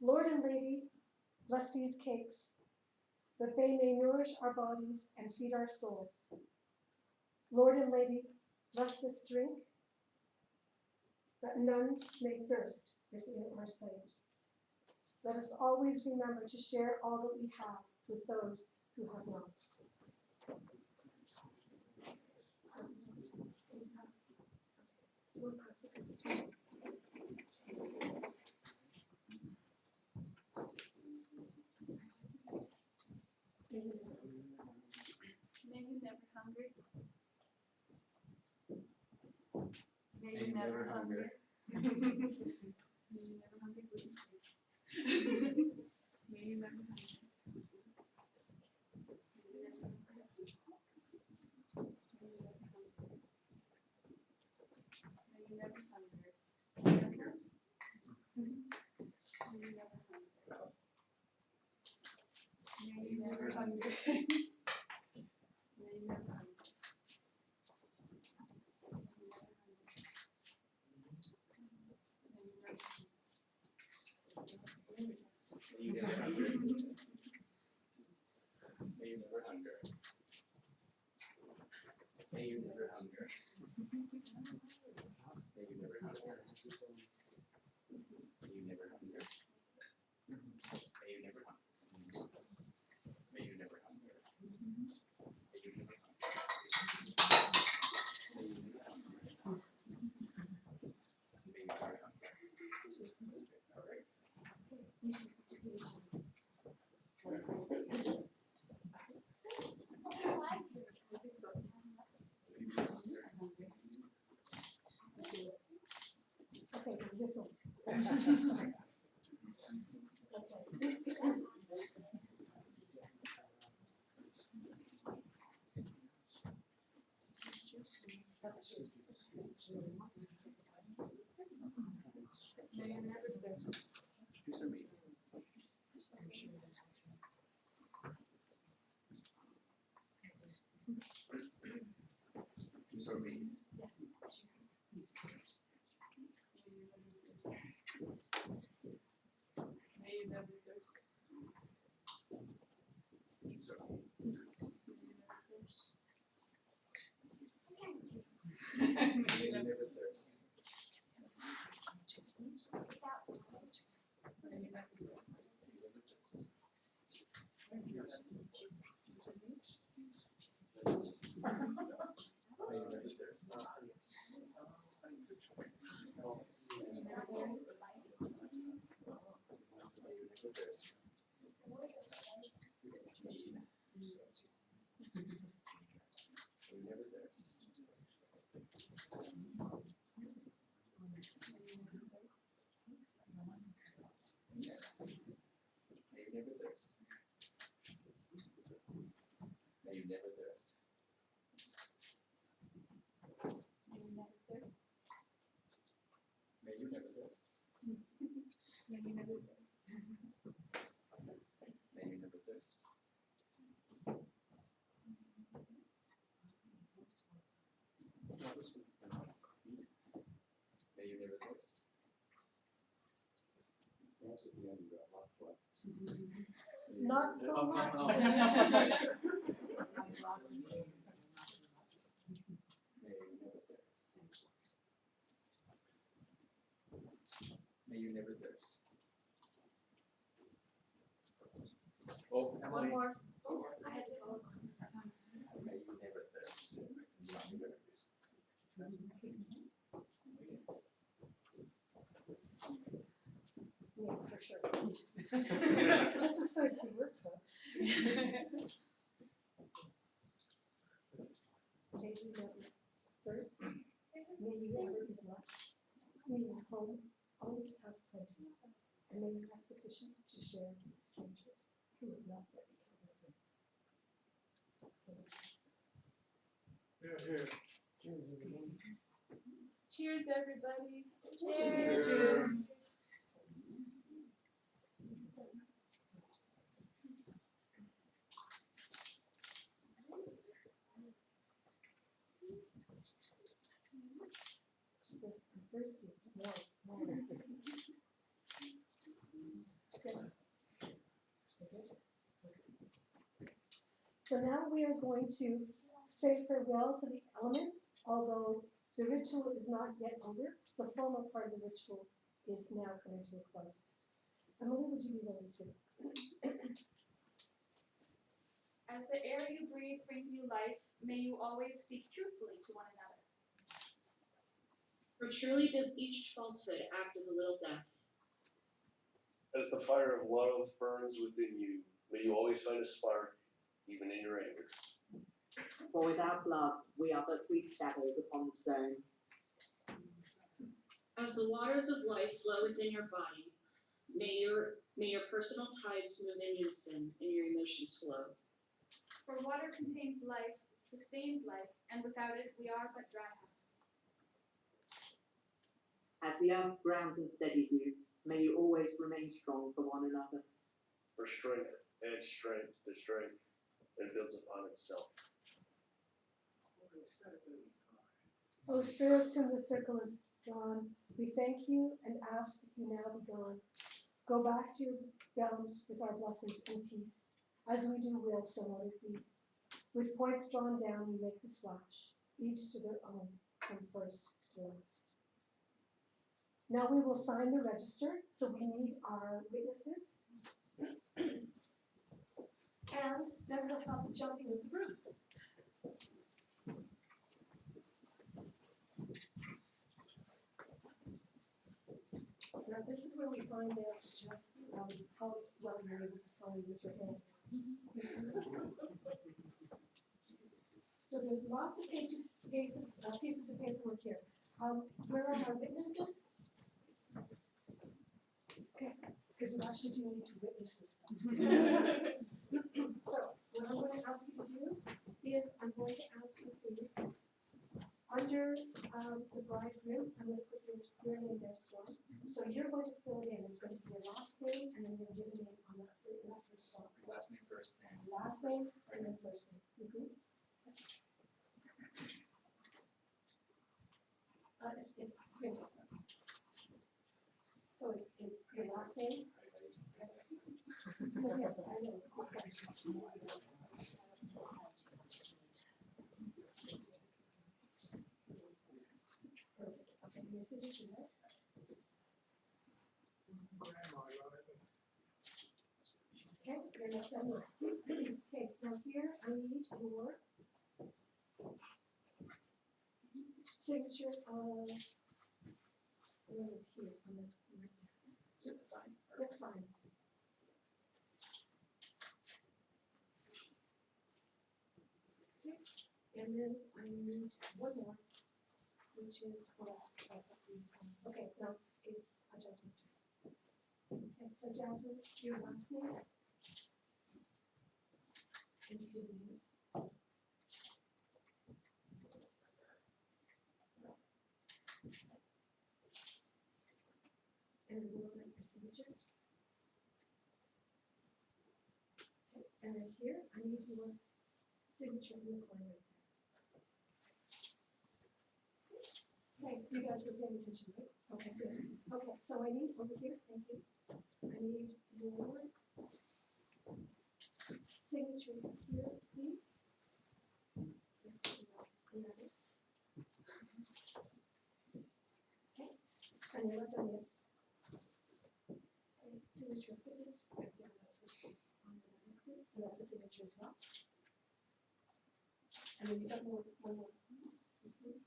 Lord and Lady, bless these cakes, that they may nourish our bodies and feed our souls. Lord and Lady, bless this drink, that none may thirst within our sight. Let us always remember to share all that we have with those who have not. So, we'll pass the cookies first. May you never hungry. May you never hungry. May you never hungry. May you never hungry. May you never hungry. May you never hungry. May you never hunger. May you never hunger. May you never hunger. May you never hunger. May you never hunger. May you never hunger. May you never hunger. May you never Okay, this one. That's juice. May you never thirst. Piece of meat. May you never thirst. Perhaps at the end you got lots left. Not so much. May you never thirst. May you never thirst. Oh, One more. I had to go. may you never thirst. Not you never thirst. Yeah, for sure. This is supposed to work, folks. May you never thirst. May you never be blunt. May your home always have plenty. And may you have sufficient to share with strangers who would not let you count your friends. So, Cheers, everybody. cheers. She says, I'm thirsty. More. So now we are going to say farewell to the elements, although the ritual is not yet over. The formal part of the ritual is now coming to a close. Emily, would you be willing to? As the air you breathe brings you life, may you always speak truthfully to one another. For truly does each falsehood act as a little death. As the fire of love burns within you, may you always find a spark, even in your anger. For without love, we are but weak shadows upon the stones. As the waters of life flow within your body, may your personal tides move in unison and your emotions flow. For water contains life, sustains life, and without it we are but dry husks. As the earth grounds and steadies you, may you always remain strong for one another. For strength adds strength to strength and builds upon itself. O spirits whom the circle is drawn, we thank you and ask that you now be gone. Go back to your realms with our blessings and peace. As we do will, so let it be. With points drawn down, we make the slash, each to their own, from first to last. Now we will sign the register, so we need our witnesses. And then we'll have the jumping of the broom. Now this is where we find out just how well you're able to sign with your hand. So there's lots of pieces of paperwork here. Where are our witnesses? Okay, because we actually do need to witness this stuff. So what I'm going to ask you to do is I'm going to ask you please, under the bridegroom, I'm going to put your name there, Swan. So you're going to fill it in. It's going to be your last name and then you're going to give a name on that first box. Last name first, then. Last name and then first name. Mm-hmm. It's printed. So it's your last name. It's okay. I know it's perfect. Okay, your signature there. Okay, you're not done yet. Okay, now here I need your signature of, where is here on this one? Zip sign. Zip sign. Okay, and then I need one more, which is, well, that's up to you to sign. Okay, now it's Jazmyn's turn. Okay, so Jazmyn, your last name. And you can use. And then we'll make your signature. Okay, and then here, I need your signature in this line right there. Okay, you guys were paying attention, right? Okay, good. Okay, so I need over here, thank you. I need your signature here, please. Nice. Okay, and your left on the signature for this, right there on the first on the X's, and that's a signature as well. And then you got one more. Okay,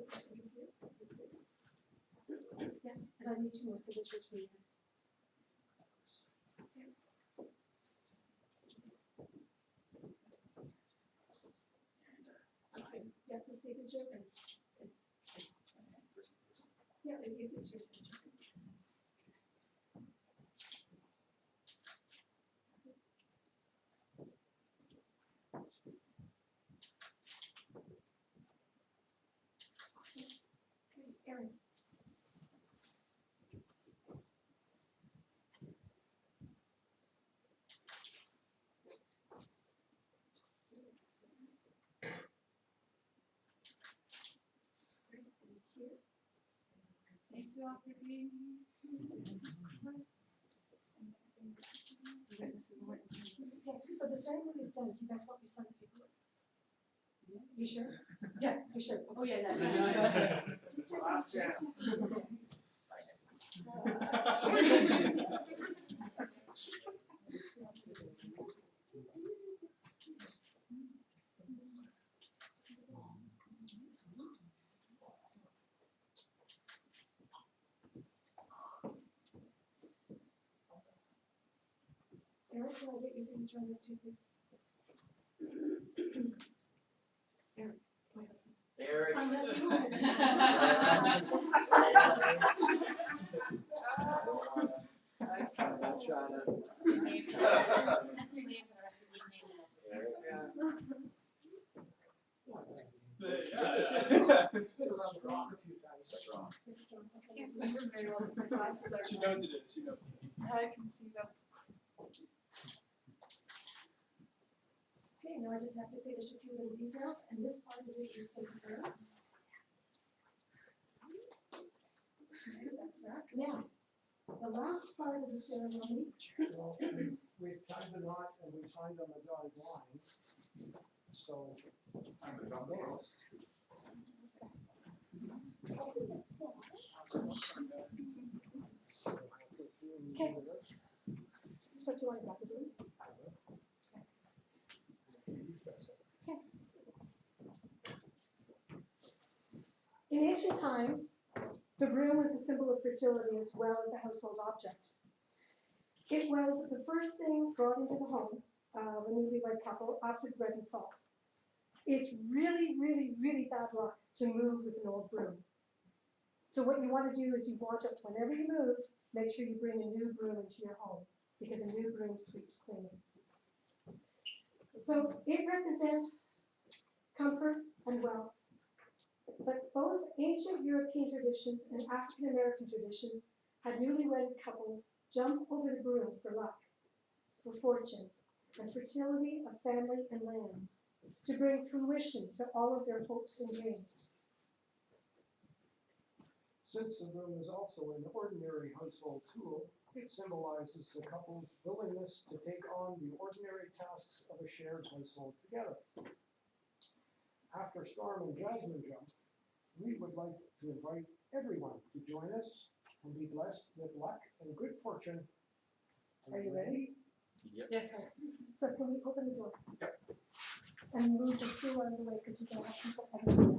that's what this is. This is for this. Yeah, and I need 2 more signatures for you guys. Okay, that's a signature, it's, yeah, if it's your signature. Awesome. Okay, Erin. Thank you all for being here. Okay, so the ceremony is done, do you guys want me to sign the paperwork? You sure? Yeah. You sure? Oh, yeah, yeah. Just check. Last chance. Eric, can I get your signature on this too, please? Eric, my husband. Eric. Unless you I'm trying to. That's your name for the rest of the evening. It's been around the block a few times. Strong. Can't see them very well with my glasses are. She knows it is, she knows. Now I can see them. Okay, now I just have to finish a few little details, and this part of it is taken care of. Okay, that's that. Now, the last part of the ceremony. Well, we've tied the knot and we signed on the dotted line. So. Time to jump over. Okay. So do you want to grab the broom? Okay. In ancient times, the broom was a symbol of fertility as well as a household object. It was the first thing brought into the home of a newlywed couple after bread and salt. It's really, really, really bad luck to move with an old broom. So what you want to do is you want to, whenever you move, make sure you bring a new broom into your home, because a new broom sweeps clean. So it represents comfort and wealth. But both ancient European traditions and African American traditions had newlywed couples jump over the broom for luck, for fortune, and fertility of family and lands, to bring fruition to all of their hopes and dreams. Since the broom is also an ordinary household tool, it symbolizes the couple's willingness to take on the ordinary tasks of a shared household together. After Storm and Jazmyn jump, we would like to invite everyone to join us and be blessed with luck and good fortune. Are you ready? Yep. Yes. So can we open the door? Yep. And move the stool out of the way, because we don't have people everywhere.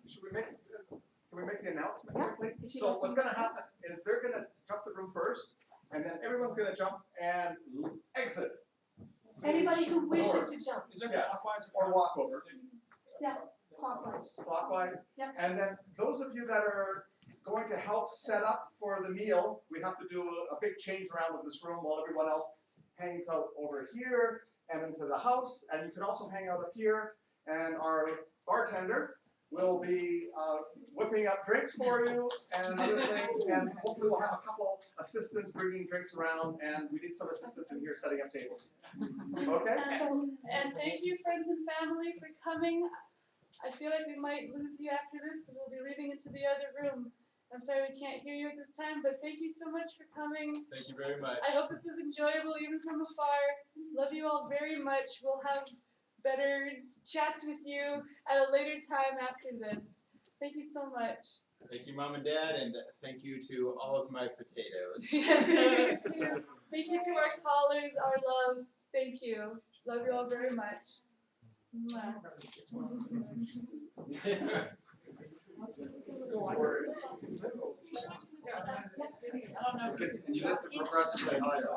Should we make, can we make the announcement Yeah, quickly? if you So want what's to. gonna happen is they're gonna jump the room first, and then everyone's gonna jump and exit. Anybody who wishes to jump. Is there Yes, clockwise or walk over. Yeah, clockwise. Clockwise. Yeah. And then those of you that are going to help set up for the meal, we have to do a big change around of this room while everyone else hangs out over here and into the house. And you can also hang out up here, and our bartender will be whipping up drinks for you and other things, and hopefully we'll have a couple assistants bringing drinks around, and we need some assistants in here setting up tables. Okay? And thank you, friends and family, for coming. I feel like we might lose you after this because we'll be leaving into the other room. I'm sorry we can't hear you at this time, but thank you so much for coming. Thank you very much. I hope this was enjoyable even from afar. Love you all very much. We'll have better chats with you at a later time after this. Thank you so much. Thank you, Mom and Dad, and thank you to all of my potatoes. Yes. Thank you to our callers, our loves. Thank you. Love you all very much. Mwah. And you lift it progressively higher.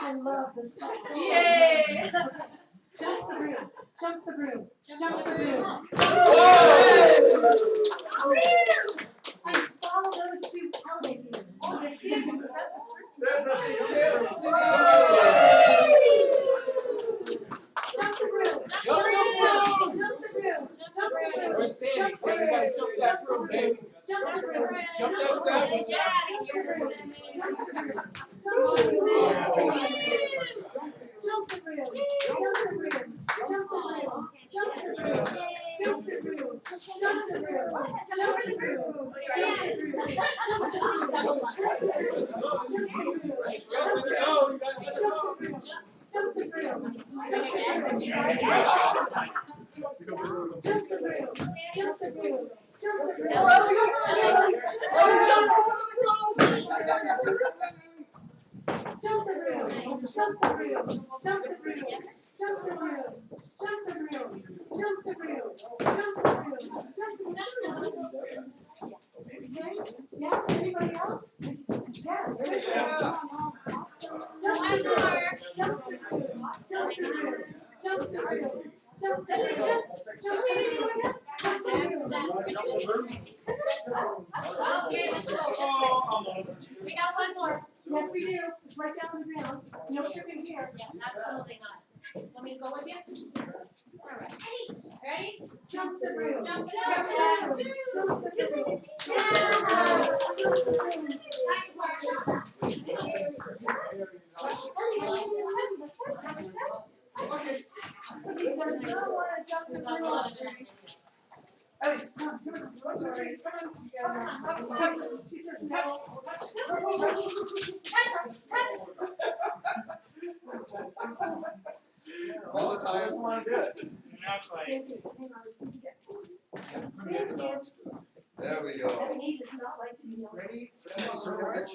I love this song. Yay! Jump the broom, jump the broom, jump the broom. I follow those two elevators. Oh, the kids, was that the first one? There's a big kiss. Jump the broom, Jump the broom. jump the broom, jump the broom. Where's Sammy? Sammy, you gotta jump that broom, baby. Jump the broom, Jump that Sammy. Get out of here, Sammy. jump the broom, Come on, Sammy. jump the broom, jump the broom, jump the broom, jump the broom, jump the broom, jump the broom, jump the broom, jump the broom, Yes, anybody else? Yes. Okay, let's go. Almost. We got one more. Yes, we do. It's right down on the ground. No tripping here. Yeah, absolutely not. Want me to go with you? All right. Ready? Jump the broom. Jump it Jump up. the broom. Jump the broom. Yeah. Jump the broom. He does not want to jump the broom. Ellie, come on, come on, come on, Sorry. come on. You guys are- Touch, She says touch, no. all the time. That's not good. Not quite. Thank you. Hang on, I just need to get. Thank you. There we go. Evan, he does not like to be noticed. Ready? Sweetheart.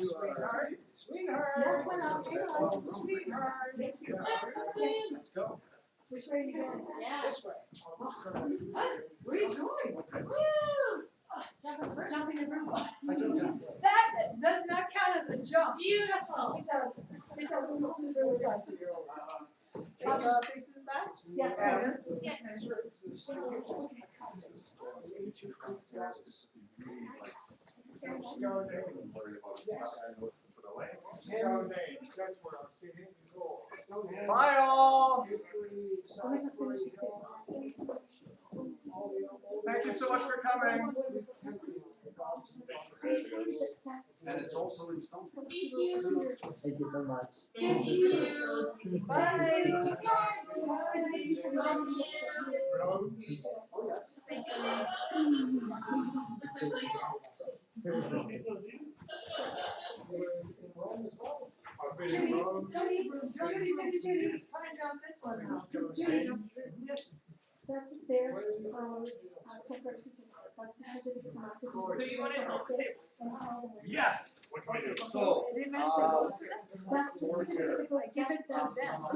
Sweetheart. Yes, went up. Hang on. Sweetheart. Yes. Let's go. Which way are you going? Yeah. This way. Where are you going? Woo! Jumping the broom. That does not count as a jump. Beautiful. It does. It does. When you open the broom, it does. Take this back? Yes, please. Yes. Bye all. Let me just finish this statement. Thank you so much for coming. And it's also in stone. Thank you. Thank you so much. Thank you. Bye. Judy, try and jump this one now. Judy, that's there, temporary certificate. That's the certificate from our city. So you want it on the table? Yes. What can we do? So, It eventually goes to them. That's the certificate that goes I give it to them.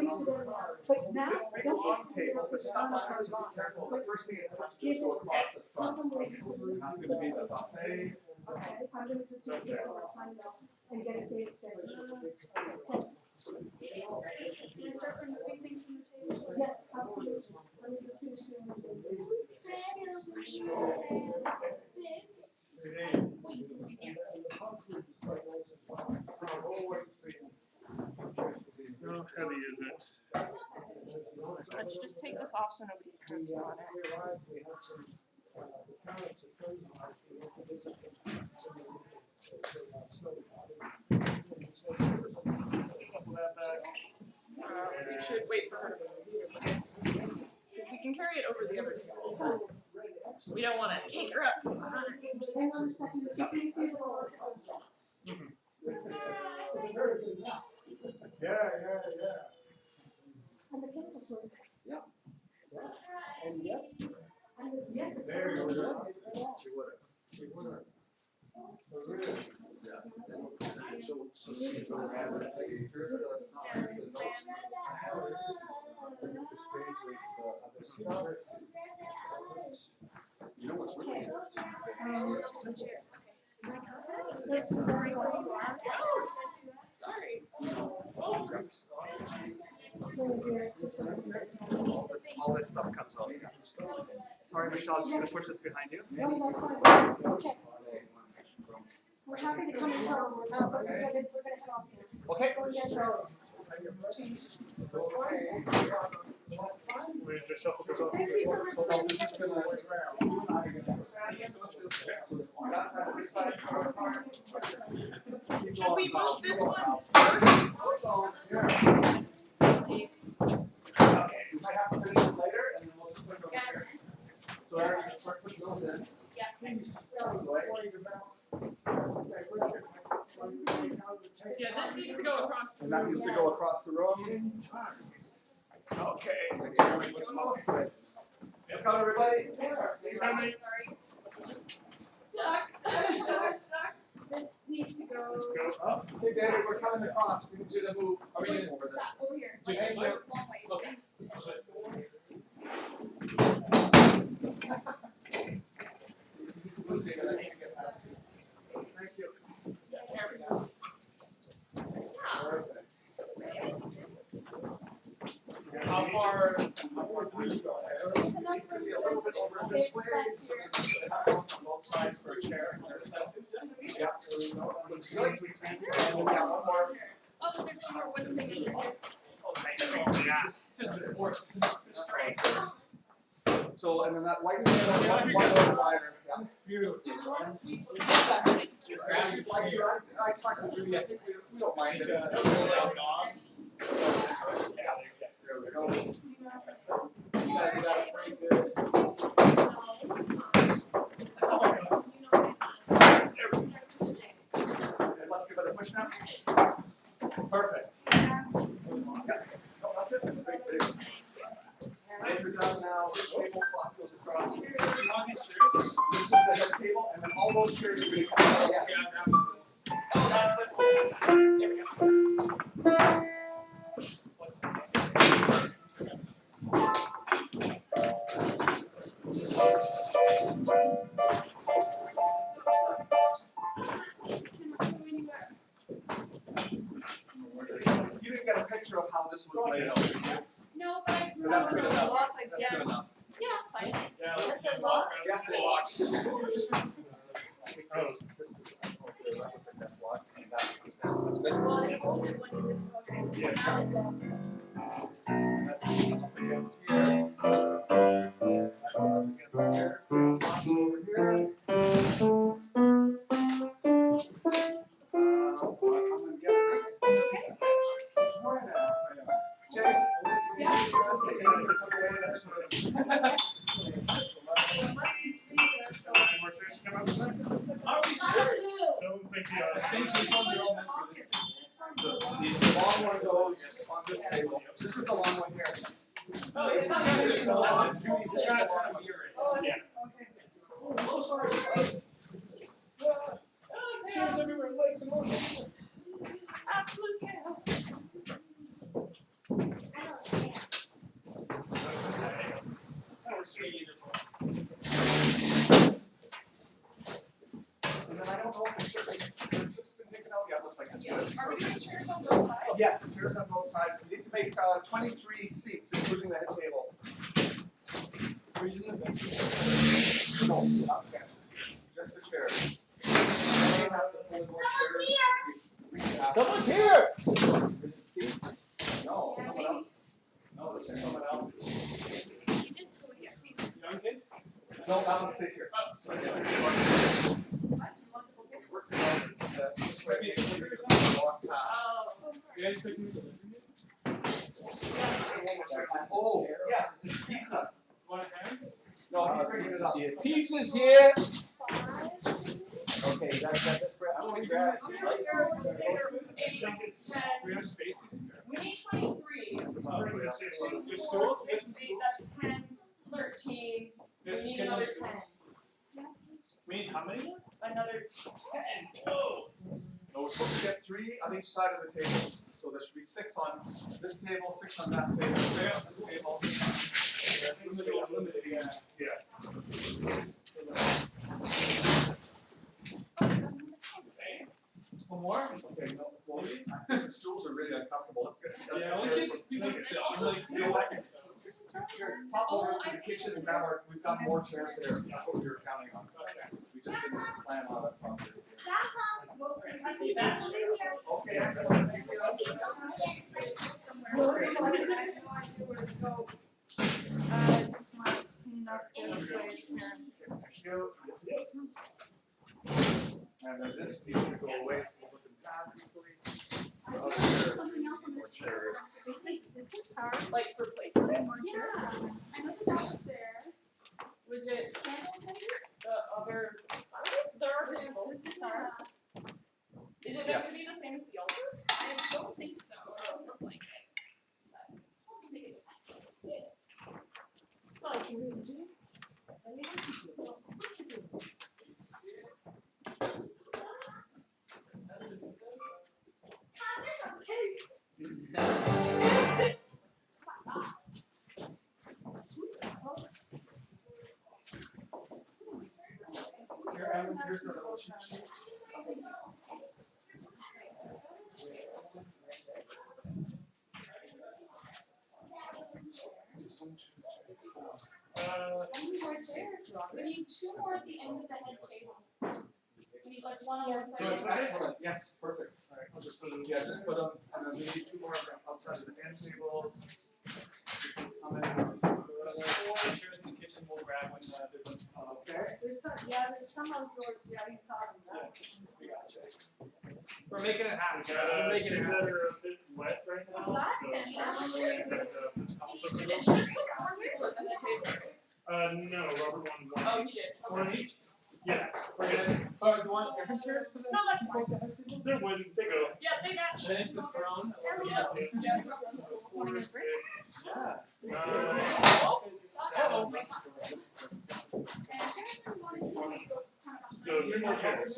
Give it to them. But now, this big don't long get table, the stuff on it, be careful. The first thing it has to do is go across the front. That's gonna be the buffet. Okay, I'm gonna just take it and sign it off and get it dated sent. Can I start removing things from the table? Yes, absolutely. Let me just finish doing one thing. How heavy is it? Let's just take this off so nobody trips on it. We don't wanna take her up from behind. Hang on a second, just let me see the walls. It's a very good map. Yeah. And the campus room. Yeah. And yet. And it's yet. There you go. She would've. So really, yeah. So here's the I have it. This page is the other stuff. You know what's really interesting is that all this stuff comes out. Sorry, Michelle, I'm just gonna push this behind you. No, that's fine. Okay. We're happy to come and help, but we're gonna head off now. Okay. Go and get dressed. We just shuffle this off. Thank you so much. So this is gonna. Should we move this one Okay, we might have to finish it later and then we'll just put it over here. So Aaron, you can start putting those in. Yeah, this needs to go across. And that needs to go across the room. Okay. Here we go. Come everybody. Sorry. Stuck. This needs to go. Hey David, we're coming across. We need you to move. Are we doing over this? Over here. Do you guys Long do- ways. Thank you. There we go. How far do you go? Needs to be a little bit over this way. On both sides for a chair. Yeah, there we go. That looks good. And we got one more. Oh, there's one more wooden thing in here. Just force the strength. So, and then that white one liner. Yeah. Beautiful. I talked to Ruby, I think we don't mind it. It's just like dogs. There we go. You guys have got it pretty good. And let's give it a push now. Perfect. Yep. No, that's it. That's a big thing. Hands are done now. This tablecloth goes across. This is the head table, and then all those chairs are going to come out. Yes. There we go. You didn't get a picture of how this was laid out. No, but I. But that's good enough. That's good enough. Yeah, that's fine. Yes, they lock. Yes, they lock. Well, it folded when you lift, okay. Now it's gone. That's up against here. That's up against here. Locks over here. I'm gonna get it. Jay, Yeah. let's take it over to the way that's sort of. There must be three there, so. Are we sure? Don't think you are. I think these ones are all meant for this. The long one goes on this table. This is the long one here. Oh, it's not. This is the long one. This is the Trying long to one. mirror it. Oh, Yeah. okay. I'm so sorry. Chairs everywhere, legs and arms. Absolute chaos. And then I don't know if the chairs have been taken out yet. Looks like it's good. Are we doing chairs on both sides? Yes, chairs on both sides. We need to make 23 seats, including the head table. No, not benches. Just the chairs. We may have to pull more chairs. We can ask- Someone's here! Is it Steve? No, someone else. No, this is someone else. You did go here. Young kid? No, that one stays here. Sorry, yeah, this is this way, maybe we can walk past. Oh, sorry. Yeah, just taking the. Oh, yes, it's pizza. Want a hand? No, he's bringing it up. Pieces here. Okay, that's great. I'm gonna grab some license. We have space. We need 23. There's stools, That's 10, 13. We need another 10. We need how many? Another 10. Whoa. No, we're supposed to get 3 on each side of the table. So there should be 6 on this table, 6 on that table, 6 on this table. Yeah. One more? Okay, no, well, I think the stools are really uncomfortable. Let's get. Yeah, we can sit. Here, pop over to the kitchen and grab we've got more chairs there. That's what we were counting on. We just didn't plan on it properly. Okay, that's Just want to clean up this place here. Thank you. And then this needs to go away so we can pass easily. Something else on this chair. Is this hard? Like for placement? Yeah. I know that was there. Was it Candles maybe? the other? There are candles. This is hard. Is it meant to be the same as the altar? I don't think so. It doesn't look like it. But we'll just make it. Oh, you can really do. Here, Adam, here's the little cheat sheet. We need 2 more at the end of the head table. We need like one on the side. Good, excellent. Yes, perfect. All right, I'll just put them. Yeah, just put them, and then we need 2 more outside of the end tables. There's 4 chairs in the kitchen. We'll grab when the one's okay. There's some outdoors, yeah, you saw them. Yeah, we got you. We're making it happen. We're making it happen. They're a bit wet right now. What's that? It's just the corner on the table. No, Robert won one. Oh, he did. One each? Yeah. We're good. So, do you want different chairs for the? No, that's fine. They're wooden. They go. Yeah, they got you. Then it's the throne. Yeah. 4, 6. Yeah. So 3 more chairs.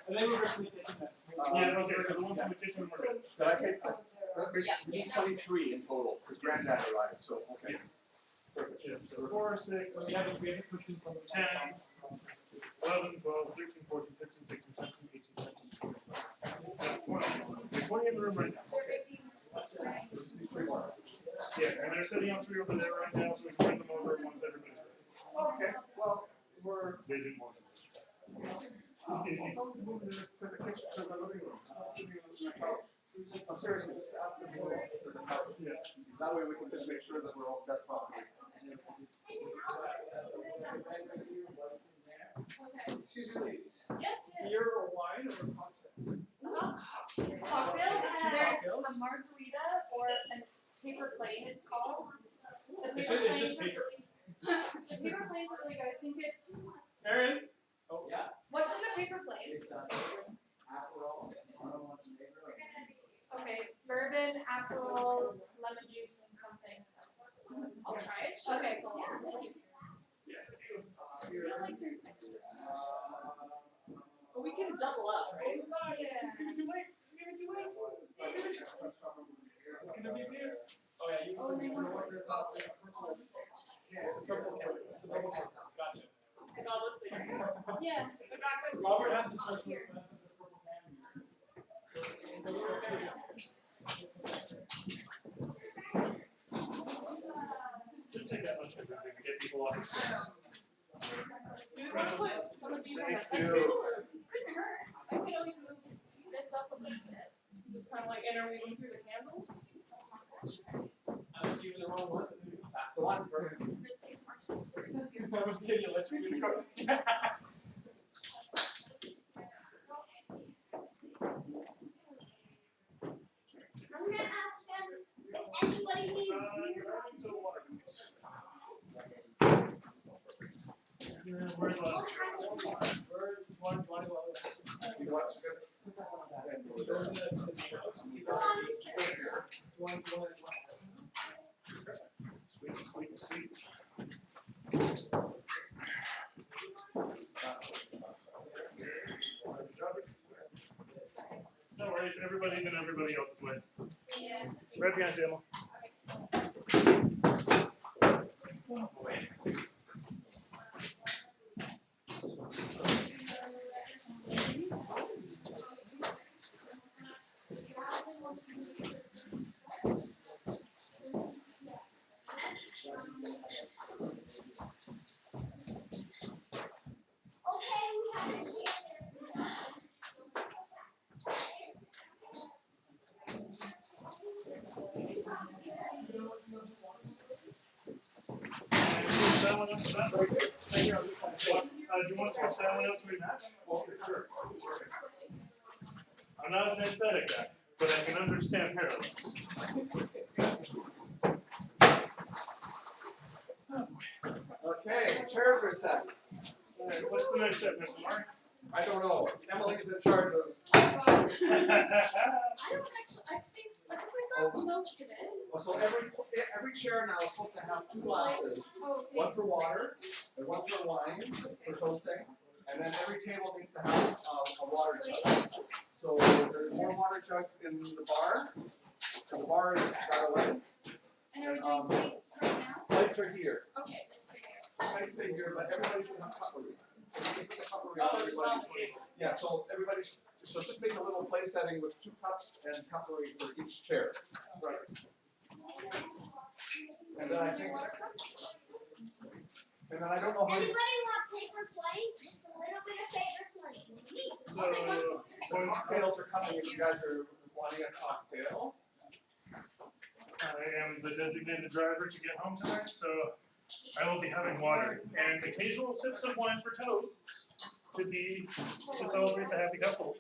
And then we're going to the kitchen. Yeah, okay, so the ones in the kitchen were good. Did I say, we need 23 in total, because Granddad arrived, so, okay. Yes. Perfect. Yeah, so 4, 6. We haven't pushed from 10, 11, 12, 13, 14, 15, 16, 17, 18, 19, 20. 20 in the room right now. Yeah, and they're sitting on 3 over there right now, so we can bring them over once everybody's ready. Okay, well, They didn't want them. to the kitchen, to the living room. I'm seriously, just ask them to go to the house. Yeah. That way we can just make sure that we're all set properly. Excuse me, please. Yes. Beer or wine or cocktail? Cocktail, there's a margarita or a paper plane, it's called. The It's paper just planes are paper. really, the paper planes are really good, I think it's, Aaron? Oh, yeah. what's in the paper plane? It's Okay, it's bourbon, Aperol, lemon juice, and something. I'll try it. Okay, cool. Yes, I do. I feel like there's extra. But we can double up, right? It's too late. It's gonna be too late. It's gonna be beer. Oh, yeah, you. Oh, and they want Yeah, the purple can. The purple can. Gotcha. No, let's see. Yeah. Robert had to special Here. class of the purple can. Shouldn't take that much difference to get people off the streets. Do we want to put some of these on the Thank head you. table, or Couldn't hurt. I could always move this up a little bit. just kind of like interweaving through the candles? I was giving the wrong one. That's the one. Perfect. This tastes more just. I was kidding. Let you go. I'm gonna ask them if anybody needs beer. Where's the last chair? One go out. He wants to Sweet, sweet. No worries, everybody's in everybody else's way. Yeah. Right behind Jamal. Do you want to switch that one out to a match? I'm not an aesthetic guy, but I can understand parallels. Okay, chairs are set. Alright, what's the next step, Mr. Mark? I don't know. Emily's in charge of. I don't actually, I think we got notes today. So every chair now is supposed to have 2 glasses, Okay. one for water and one for wine for toasting, and then every table needs to have a water jug. So there's more water jugs in the bar, because the bar is got away. And are we doing plates right now? Plates are here. Okay, let's see here. Plates are here, but everybody should have cutlery. So you can put the cutlery on everybody's table. Yeah, so everybody's, so just make a little place setting with 2 cups and cutlery for each chair. Right. And then I think, and then I don't know how. Anybody want paper plate? Just a little bit of paper plate. So cocktails are coming if you guys are wanting a cocktail. I am the designated driver to get home tonight, so I will be having water and occasional sips of wine for toasts to celebrate the happy couple.